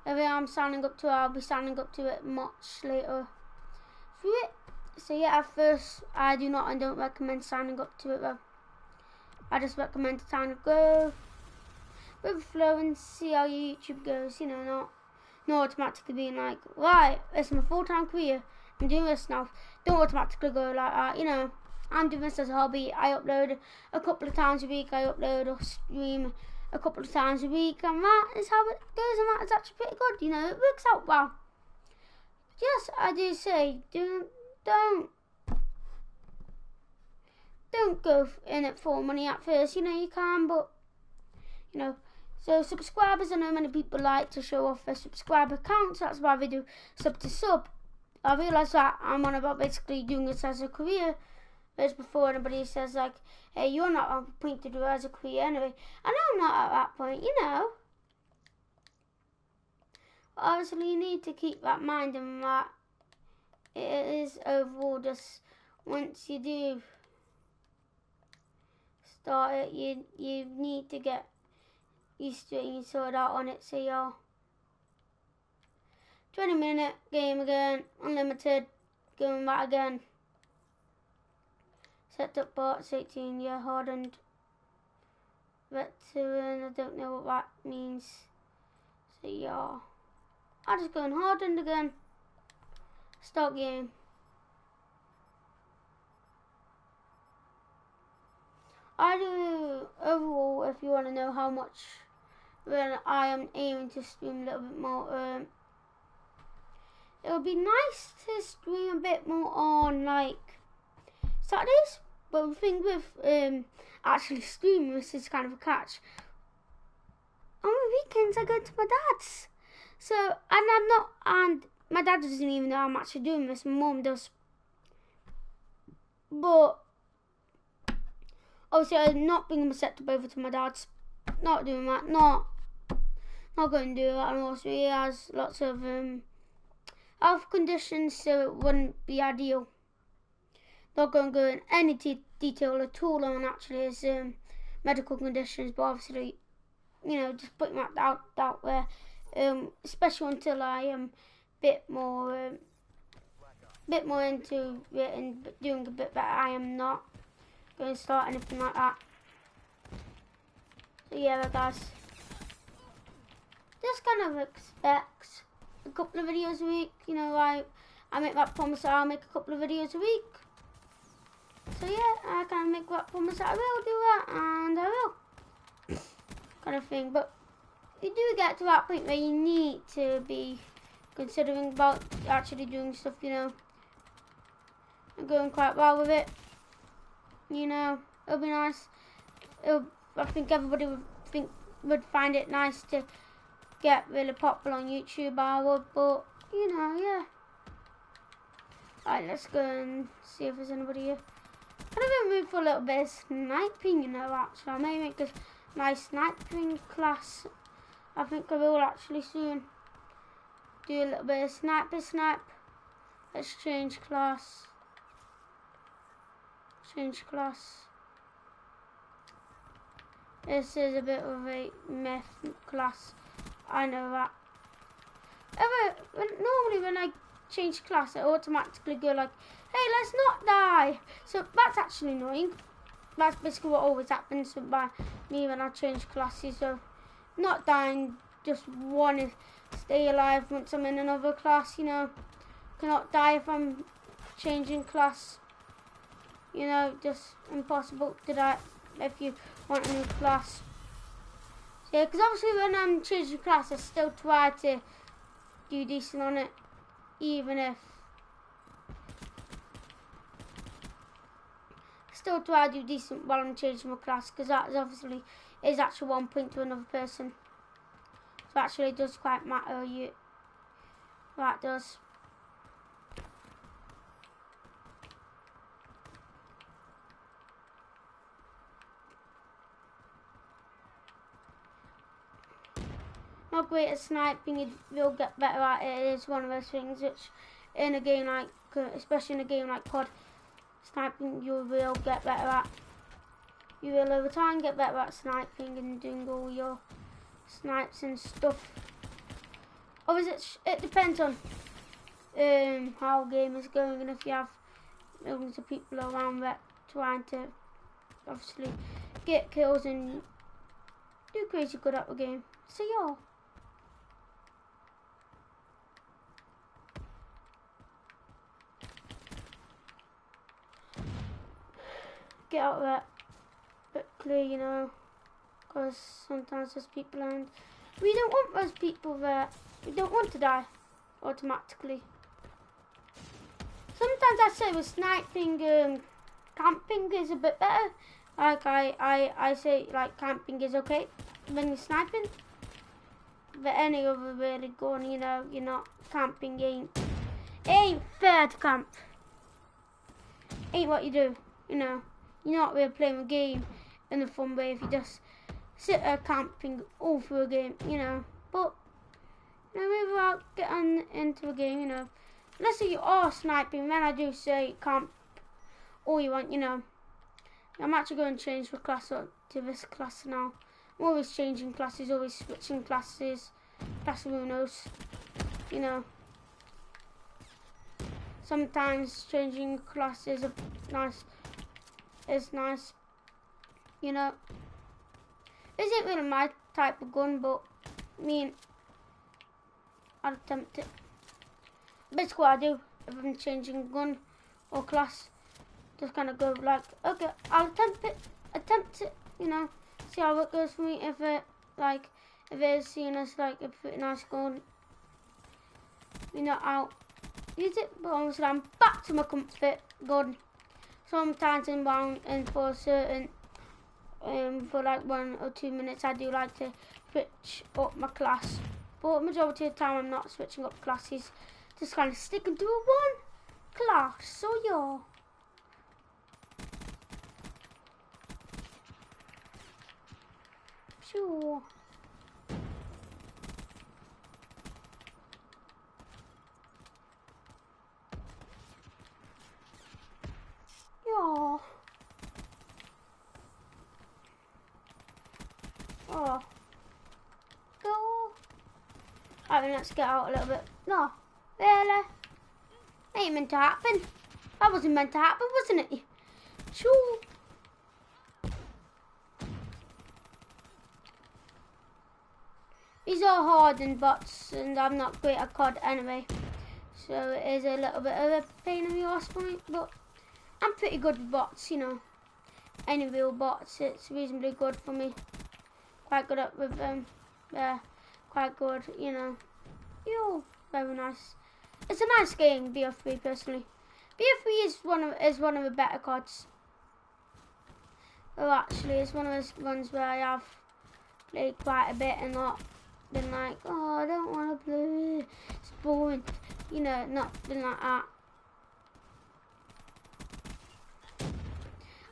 If I'm signing up to it, I'll be signing up to it much later through it. So yeah, at first I don't recommend signing up to it though. I just recommend to kind of go with the flow and see how your YouTube goes, you know, not automatically being like, right, it's my full-time career, I'm doing this now. Don't automatically go like that, you know. I'm doing this as a hobby. I upload a couple of times a week. I upload or stream a couple of times a week, and that is how it goes, and that is actually pretty good, you know. It works out well. Yes, I do say, don't go in it for money at first, you know. You can, but you know. So subscribers, I know many people like to show off their subscriber counts. That's why they do sub to sub. I realise that I'm on about basically doing this as a career. Whereas before anybody says like, hey, you're not on point to do it as a career anyway. I know I'm not at that point, you know. But obviously you need to keep that in mind, and that it is overall just once you do start it, you need to get used to it and you sort out on it. So yeah, 20-minute game again, unlimited, going back again. Set up bots 18, yeah, hardened veteran, I don't know what that means. So yeah, I'm just going hardened again. Start game. I do overall, if you want to know how much then I am aiming to stream a little bit more, it would be nice to stream a bit more on like Saturdays, but the thing with actually streaming, this is kind of a catch. On the weekends I go to my dad's, so and my dad doesn't even know I'm actually doing this. My mum does, but obviously I'm not bringing my setup over to my dad's. Not doing that. Not going to do that. And also he has lots of health conditions, so it wouldn't be ideal. Not going to go in any detail at all on actually his medical conditions, but obviously, you know, just putting that out there, especially until I am a bit more into it and doing a bit better. I am not going to start anything like that. So yeah, guys, just kind of expect a couple of videos a week. You know, I make that promise that I'll make a couple of videos a week. So yeah, I kind of make that promise that I will do that, and I will, kind of thing. But you do get to that point where you need to be considering about actually doing stuff, you know. I'm going quite well with it. You know, it'll be nice. I think everybody would find it nice to get really popular on YouTube. I would, but you know, yeah. Alright, let's go and see if there's anybody here. I'm going to move for a little bit of sniping, you know, actually. I may make my sniping class. I think I will actually soon. do a little bit of snipe. Let's change class. Change class. This is a bit of a meth class. I know that. Normally when I change class, I automatically go like, hey, let's not die. So that's actually annoying. That's basically what always happens by me when I change classes. So not dying, just want to stay alive once I'm in another class, you know. Cannot die if I'm changing class. You know, just impossible to die if you want a new class. So, yeah, because obviously when I'm changing class, I still try to do decent on it, even if still try to do decent while I'm changing my class, because that is obviously is actually 1 point to another person. So actually it does quite matter. That does. Not great at sniping, you will get better at it. It is one of those things which in a game like, especially in a game like COD, sniping you will get better at. You will over time get better at sniping and doing all your snipes and stuff. Obviously it depends on how the game is going, and if you have millions of people around that trying to obviously get kills and do crazy good at the game. So yeah. Get out of that quickly, you know, because sometimes there's people and we don't want those people there. We don't want to die automatically. Sometimes I say with sniping, camping is a bit better. Like I say like camping is okay when you're sniping. But any other really gun, you know, you're not camping ain't fair to camp. Ain't what you do, you know. You're not really playing a game in a fun way if you just sit there camping all through a game, you know. But you know, maybe I'll get on into a game, you know. Let's say you are sniping, then I do say camp all you want, you know. I'm actually going to change the class up to this class now. I'm always changing classes, always switching classes. That's who knows, you know. Sometimes changing classes are nice. It's nice, you know. This isn't really my type of gun, but I'd attempt it. Basically what I do if I'm changing gun or class, just kind of go like, okay, I'll attempt it, you know, see how it goes for me. If it is seen as like a pretty nice gun, you know, I'll use it. But obviously I'm back to my comfort gun. Sometimes in round and for certain, for like 1 or 2 minutes, I do like to switch up my class. But majority of the time, I'm not switching up classes. Just kind of sticking to one class. So yeah. Sure. Yeah. Oh. Go. Alright, let's get out a little bit. No. Really? Ain't meant to happen. That wasn't meant to happen, wasn't it? Sure. These are hardened bots, and I'm not great at COD anyway. So it is a little bit of a pain in the arse for me, but I'm pretty good with bots, you know. Any real bots, it's reasonably good for me. Quite good at with them. Yeah, quite good, you know. Yo, very nice. It's a nice game, bo3 personally. bo3 is one of the better CODs. Well, actually, it's one of those ones where I have played quite a bit and not been like, oh, I don't want to play. It's boring, you know, not been like that.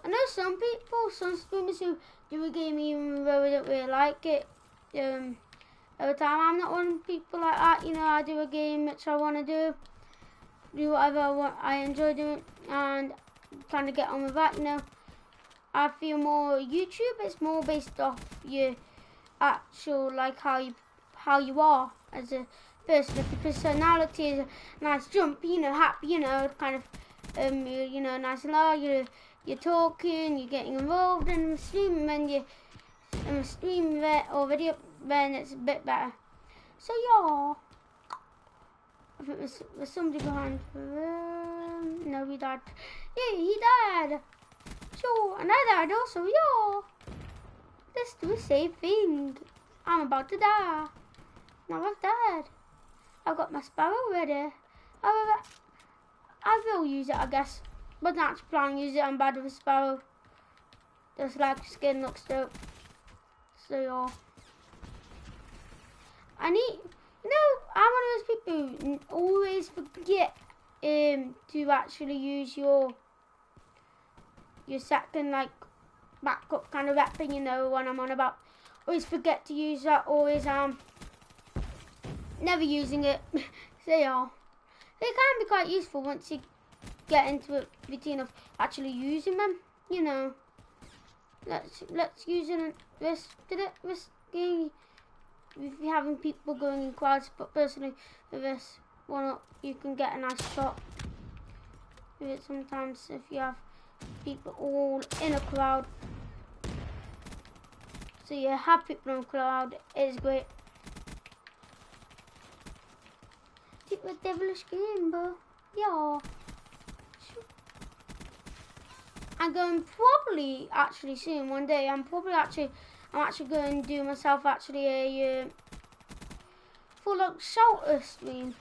I know some people, some streamers who do a game even though they don't really like it, every time. I'm not one of the people like that, you know. I do a game which I want to do whatever I enjoy doing, and kind of get on with that, you know. I feel more YouTube, it's more based off your actual, like how you are as a person. If your personality is a nice jump, you know, happy, you know, kind of you know, nice and loud, you're talking, you're getting involved in the stream, and you in the stream or video, then it's a bit better. So yeah, I think there's somebody behind. No, he died. Yeah, he died. Sure, and I died also. Yeah, let's do a safe thing. I'm about to die. Now I've died. I've got my sparrow ready. However, I will use it, I guess. But not planning to use it. I'm bad with a sparrow. Just like skin looks dope. So yeah. I need, you know, I'm one of those people who always forget to actually use your second, like, backup kind of weapon, you know, when I'm on about. Always forget to use that, always never using it. So yeah. They can be quite useful once you get into a routine of actually using them, you know. Let's use it in this game. If you're having people going in crowds, but personally for this one, you can get a nice shot with it sometimes if you have people all in a crowd. So yeah, have people in a crowd is great. It's a devilish game, but yeah. I'm going probably actually soon one day. I'm actually going to do myself actually a full like shelter stream.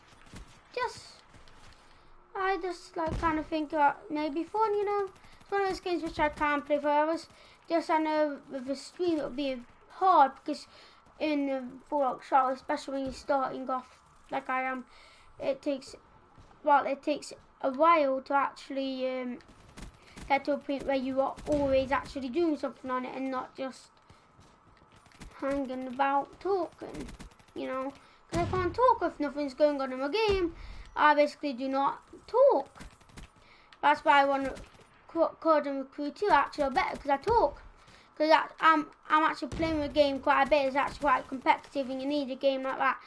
I just like kind of think about maybe fun, you know. It's one of those games which I can't play for hours. Just I know with the stream it'll be hard because in the full like shelter, especially when you're starting off like I am, it takes a while to actually get to a point where you are always actually doing something on it and not just hanging about talking, you know. Because I can't talk if nothing's going on in my game. I basically do not talk. That's why I want to Code and Crew 2 actually better, because I talk. Because I'm actually playing the game quite a bit. It's actually quite competitive, and you need a game like that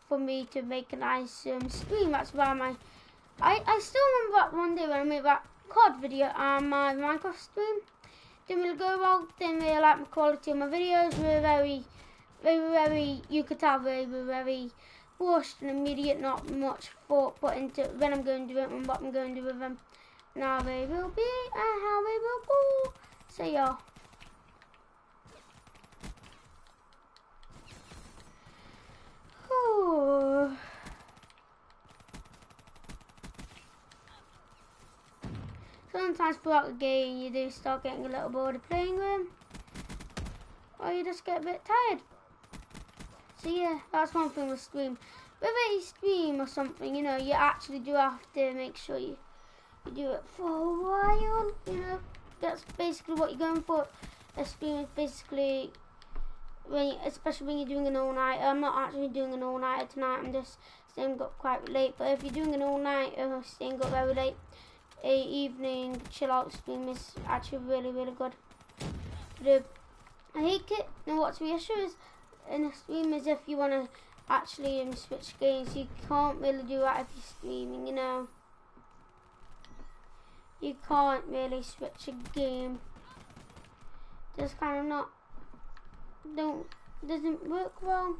for me to make a nice stream. That's why I still remember that one day when I made that COD video on my Minecraft stream. Didn't really go well. Didn't really like the quality of my videos. They were very, you could tell they were very rushed and immediate, not much thought put into when I'm going to do it and what I'm going to do with them. Now they will be and how they will go. So yeah. Ooh. Sometimes throughout the game you do start getting a little bored of playing with them, or you just get a bit tired. So yeah, that's one thing with stream. With a stream or something, you know, you actually do have to make sure you do it for a while, you know. That's basically what you're going for. A stream is basically, especially when you're doing an all-night. I'm not actually doing an all-nighter tonight, I'm just staying up quite late. But if you're doing an all-nighter, staying up very late, a evening chill out stream is actually really, really good. I hate it. Now what's the issue is in a stream is if you want to actually switch games, you can't really do that if you're streaming, you know. You can't really switch a game. Just kind of doesn't work well.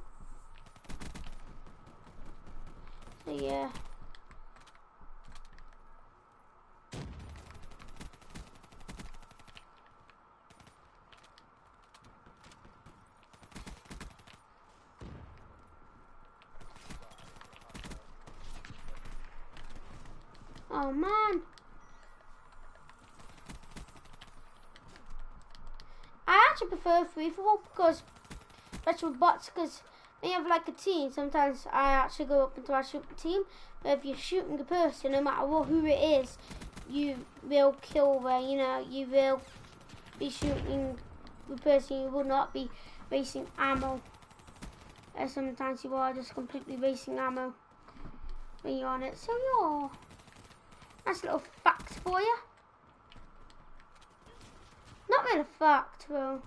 So yeah. Oh man. I actually prefer free-for-all because, especially with bots, because when you have like a team, sometimes I actually go up until I shoot the team. But if you're shooting a person, no matter who it is, you will kill them, you know, you will be shooting the person, you will not be wasting ammo. sometimes you are just completely wasting ammo when you're on it. So yeah, nice little fact for you. Not really a fact, though.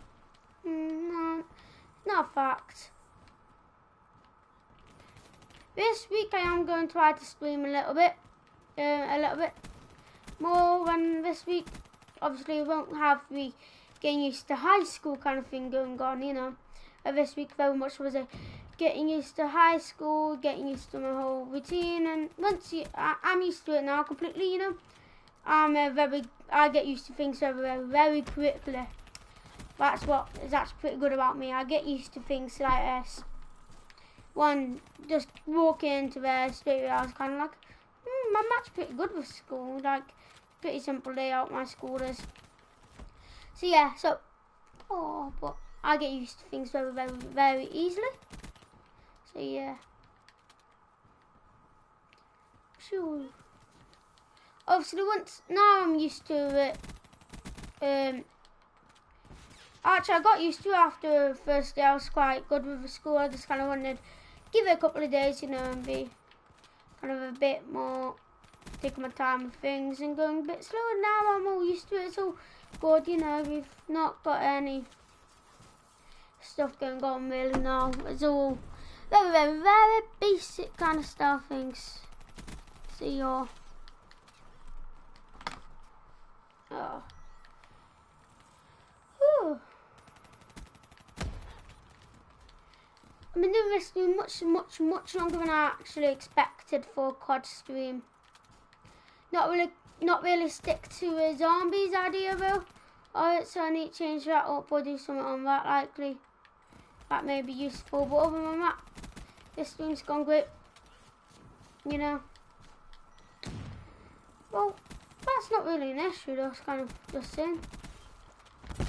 No, not a fact. This week I am going to try to stream a little bit more than this week. Obviously, I won't have the getting used to high school kind of thing going on, you know. This week very much was a getting used to high school, getting used to my whole routine, and once I'm used to it now completely, you know. I get used to things very quickly. That's what is actually pretty good about me. I get used to things like this. One, just walking into there straight away, I was kind of like, I'm actually pretty good with school. Like, pretty simple layout my school is. So yeah, but I get used to things very easily. So yeah. Sure. Obviously, now I'm used to it. Actually, I got used to it after the first day. I was quite good with the school. I just kind of wanted to give it a couple of days, you know, and be kind of a bit more, taking my time with things and going a bit slower. Now I'm all used to it. It's all good, you know. We've not got any stuff going on really now. It's all very basic kind of stuff things. So yeah. Oh. Whew. I've been doing this stream much longer than I actually expected for a COD stream. Not really stick to a zombies idea though. So I need to change that up or do something on that likely. That may be useful, but other than that, this stream's gone great. You know. Well, that's not really an issue, that's kind of just saying.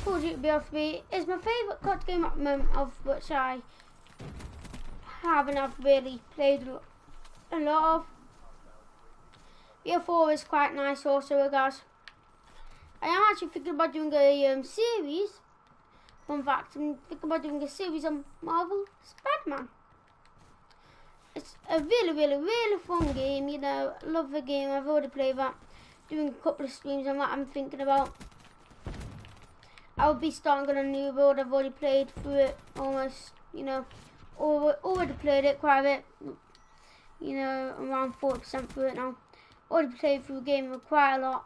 Call of Duty bo3 is my favourite COD game at the moment, of which I haven't really played a lot of. bo4 is quite nice also, guys. I am actually thinking about doing a series. Fun fact, I'm thinking about doing a series on Marvel Spider-Man. It's a really fun game, you know. I love the game. I've already played that. Doing a couple of streams on what I'm thinking about. I'll be starting on a new build. I've already played through it almost, you know. Already played it quite a bit. You know, around 40% through it now. Already played through the game quite a lot.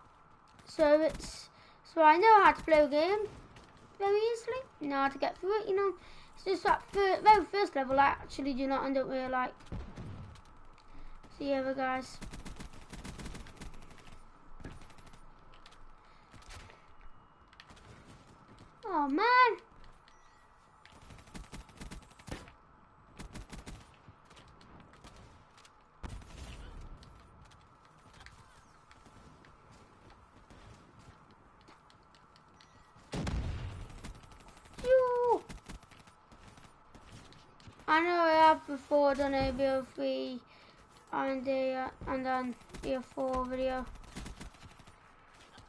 So I know how to play the game very easily. I know how to get through it, you know. It's just that very first level I actually do not and don't really like. So yeah, guys. Oh man. I know I have before done a bo3 and then bo4 video.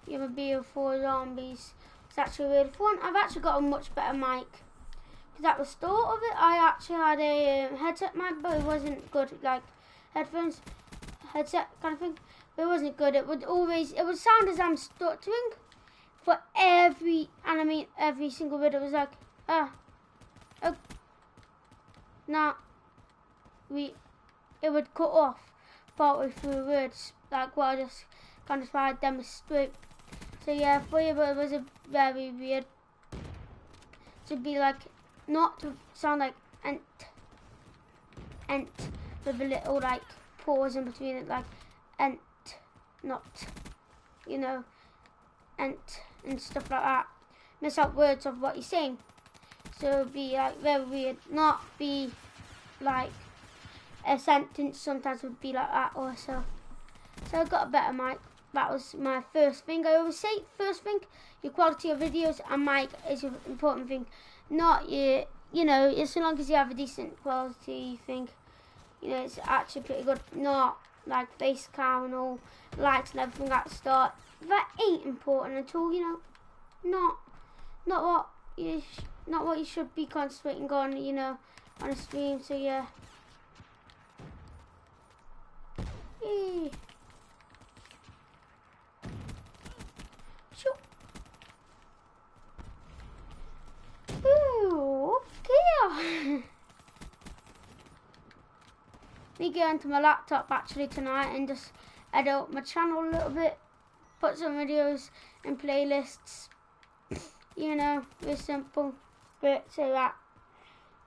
You have a bo4 zombies. It's actually really fun. I've actually got a much better mic. Because at the start of it, I actually had a headset mic, but it wasn't good, like headphones, headset kind of thing. But it wasn't good. It would sound as I'm stuttering for every single video. It was like, it would cut off partway through words, like what I just kind of tried to demonstrate. So yeah, for you, it was a very weird to be like, not to sound like ent with a little like pause in between it, like ent, not, you know, ent and stuff like that. Miss out words of what you're saying. So it'd be like very weird, not be like a sentence sometimes would be like that also. So I got a better mic. That was my first thing. I always say first thing, your quality of videos and mic is an important thing. Not your, you know, as long as you have a decent quality thing, you know, it's actually pretty good. Not like face cam and all lights and everything at the start. That ain't important at all, you know. Not what you should be concentrating on, you know. on a stream, so yeah. Eee. Shoot. Ooh, okay. Me get onto my laptop actually tonight and just edit up my channel a little bit, put some videos and playlists, you know, with simple bits of that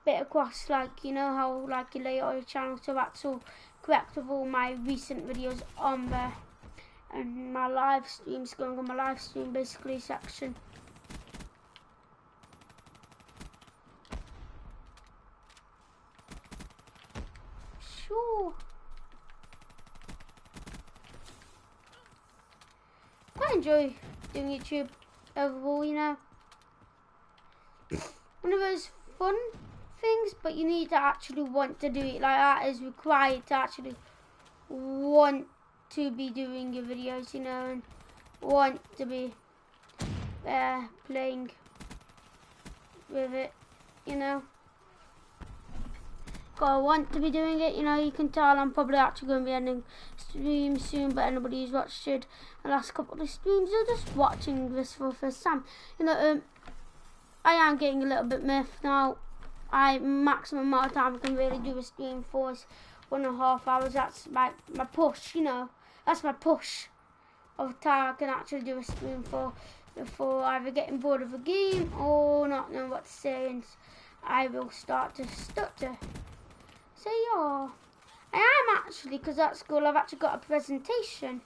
bit across, like, you know how like you lay it on your channel, so that's all correct with all my recent videos on there, and my live streams going on my live stream basically section. Sure. I enjoy doing YouTube overall, you know. One of those fun things, but you need to actually want to do it. Like, that is required to actually want to be doing your videos, you know, and want to be playing with it, you know. Gotta want to be doing it, you know. You can tell I'm probably actually going to be ending stream soon, but anybody who's watched the last couple of streams are just watching this for the first time, you know. I am getting a little bit miffed now. Maximum amount of time I can really do a stream for is 1.5 hours. That's my push, you know. That's my push of time I can actually do a stream for, before either getting bored of a game or not knowing what to say, and I will start to stutter. So yeah, I am actually, because at school I've actually got a presentation,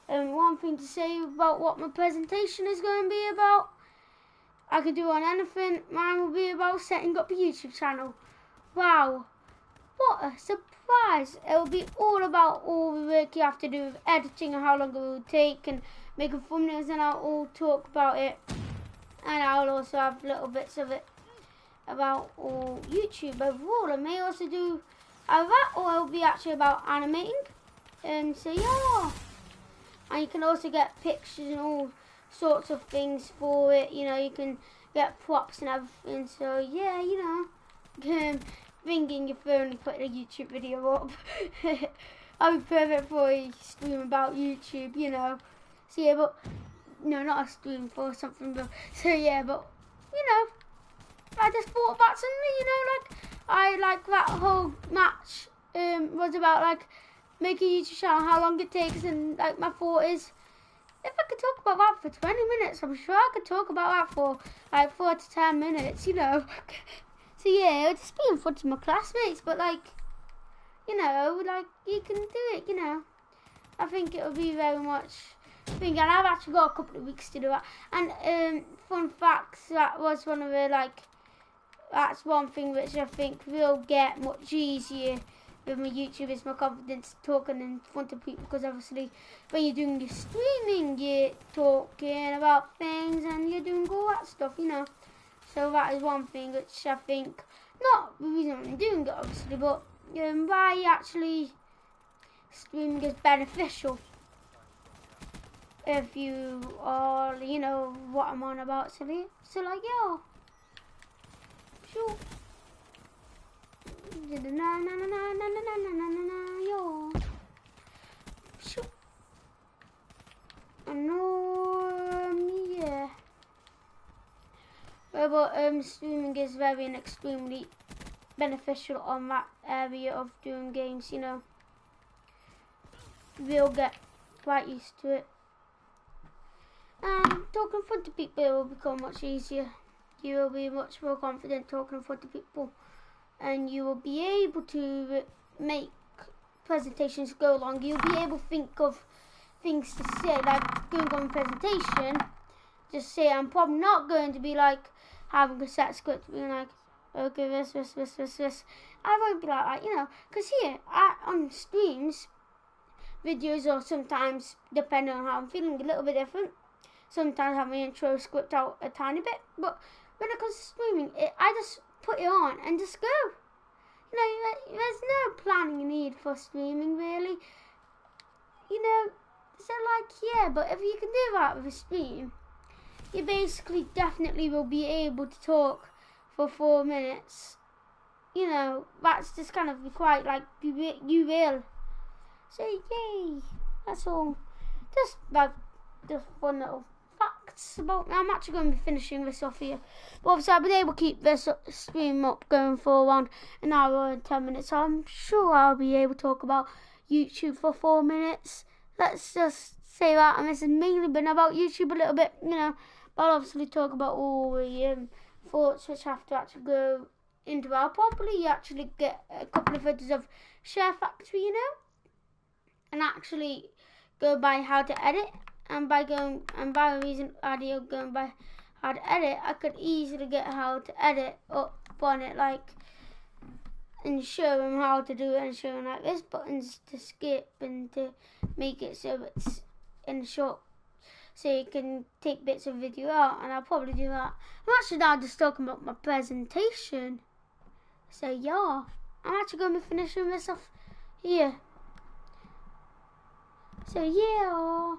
and one thing to say about what my presentation is going to be about, I could do on anything. Mine will be about setting up a YouTube channel. Wow, what a surprise. It will be all about all the work you have to do with editing and how long it will take and making thumbnails, and I'll all talk about it. And I'll also have little bits of it about all YouTube overall. I may also do either that, or it'll be actually about animating. And so yeah. And you can also get pictures and all sorts of things for it, you know. You can get props and everything, so yeah, you know, ringing your phone and putting a YouTube video up. I'll be perfect for a stream about YouTube, you know. So yeah, but no, not a stream for something, but so yeah, but you know, I just thought about something, you know, like I like that whole match was about like making a YouTube channel, how long it takes, and like my thought is, if I could talk about that for 20 minutes, I'm sure I could talk about that for like 4 to 10 minutes, you know. So yeah, it would just be in front of my classmates, but like, you know, like you can do it, you know. I think it will be very much thing, and I've actually got a couple of weeks to do that. And fun facts, that was one of the like, that's one thing which I think will get much easier with my YouTube, is my confidence talking in front of people, because obviously when you're doing your streaming, you're talking about things and you're doing all that stuff, you know. So that is one thing which I think, not the reason I'm doing it obviously, but why actually streaming is beneficial, if you are, you know what I'm on about. So like, yo, sure. Yo. Sure. Yeah. But streaming is very and extremely beneficial on that area of doing games, you know. We'll get quite used to it. Talking in front of people will become much easier. You will be much more confident talking in front of people, and you will be able to make presentations go along. You'll be able to think of things to say, like going on a presentation, just say, I'm probably not going to be like having a set script, being like, okay, this. I won't be like that, you know, because here, on streams, videos are sometimes, depending on how I'm feeling, a little bit different. Sometimes I have my intro script out a tiny bit, but when it comes to streaming, I just put it on and just go. You know, there's no planning you need for streaming, really. You know, so like, yeah, but if you can do that with a stream, you basically definitely will be able to talk for 4 minutes, you know, that's just kind of quite like you will. So yay, that's all. Just like just fun little facts about me. I'm actually going to be finishing this off here. But obviously I've been able to keep this stream up going for around an hour and 10 minutes. So I'm sure I'll be able to talk about YouTube for 4 minutes. Let's just say that. And this has mainly been about YouTube a little bit, you know. But I'll obviously talk about all the thoughts which have to actually go into. I'll probably actually get a couple of videos of Share Factory, you know, and actually go by how to edit. And by the reason idea of going by how to edit, I could easily get how to edit up on it, like, and show them how to do it, and show them like this buttons to skip and to make it so it's in short, so you can take bits of video out. And I'll probably do that. I'm actually now just talking about my presentation. So yeah, I'm actually going to be finishing this off here. So yeah.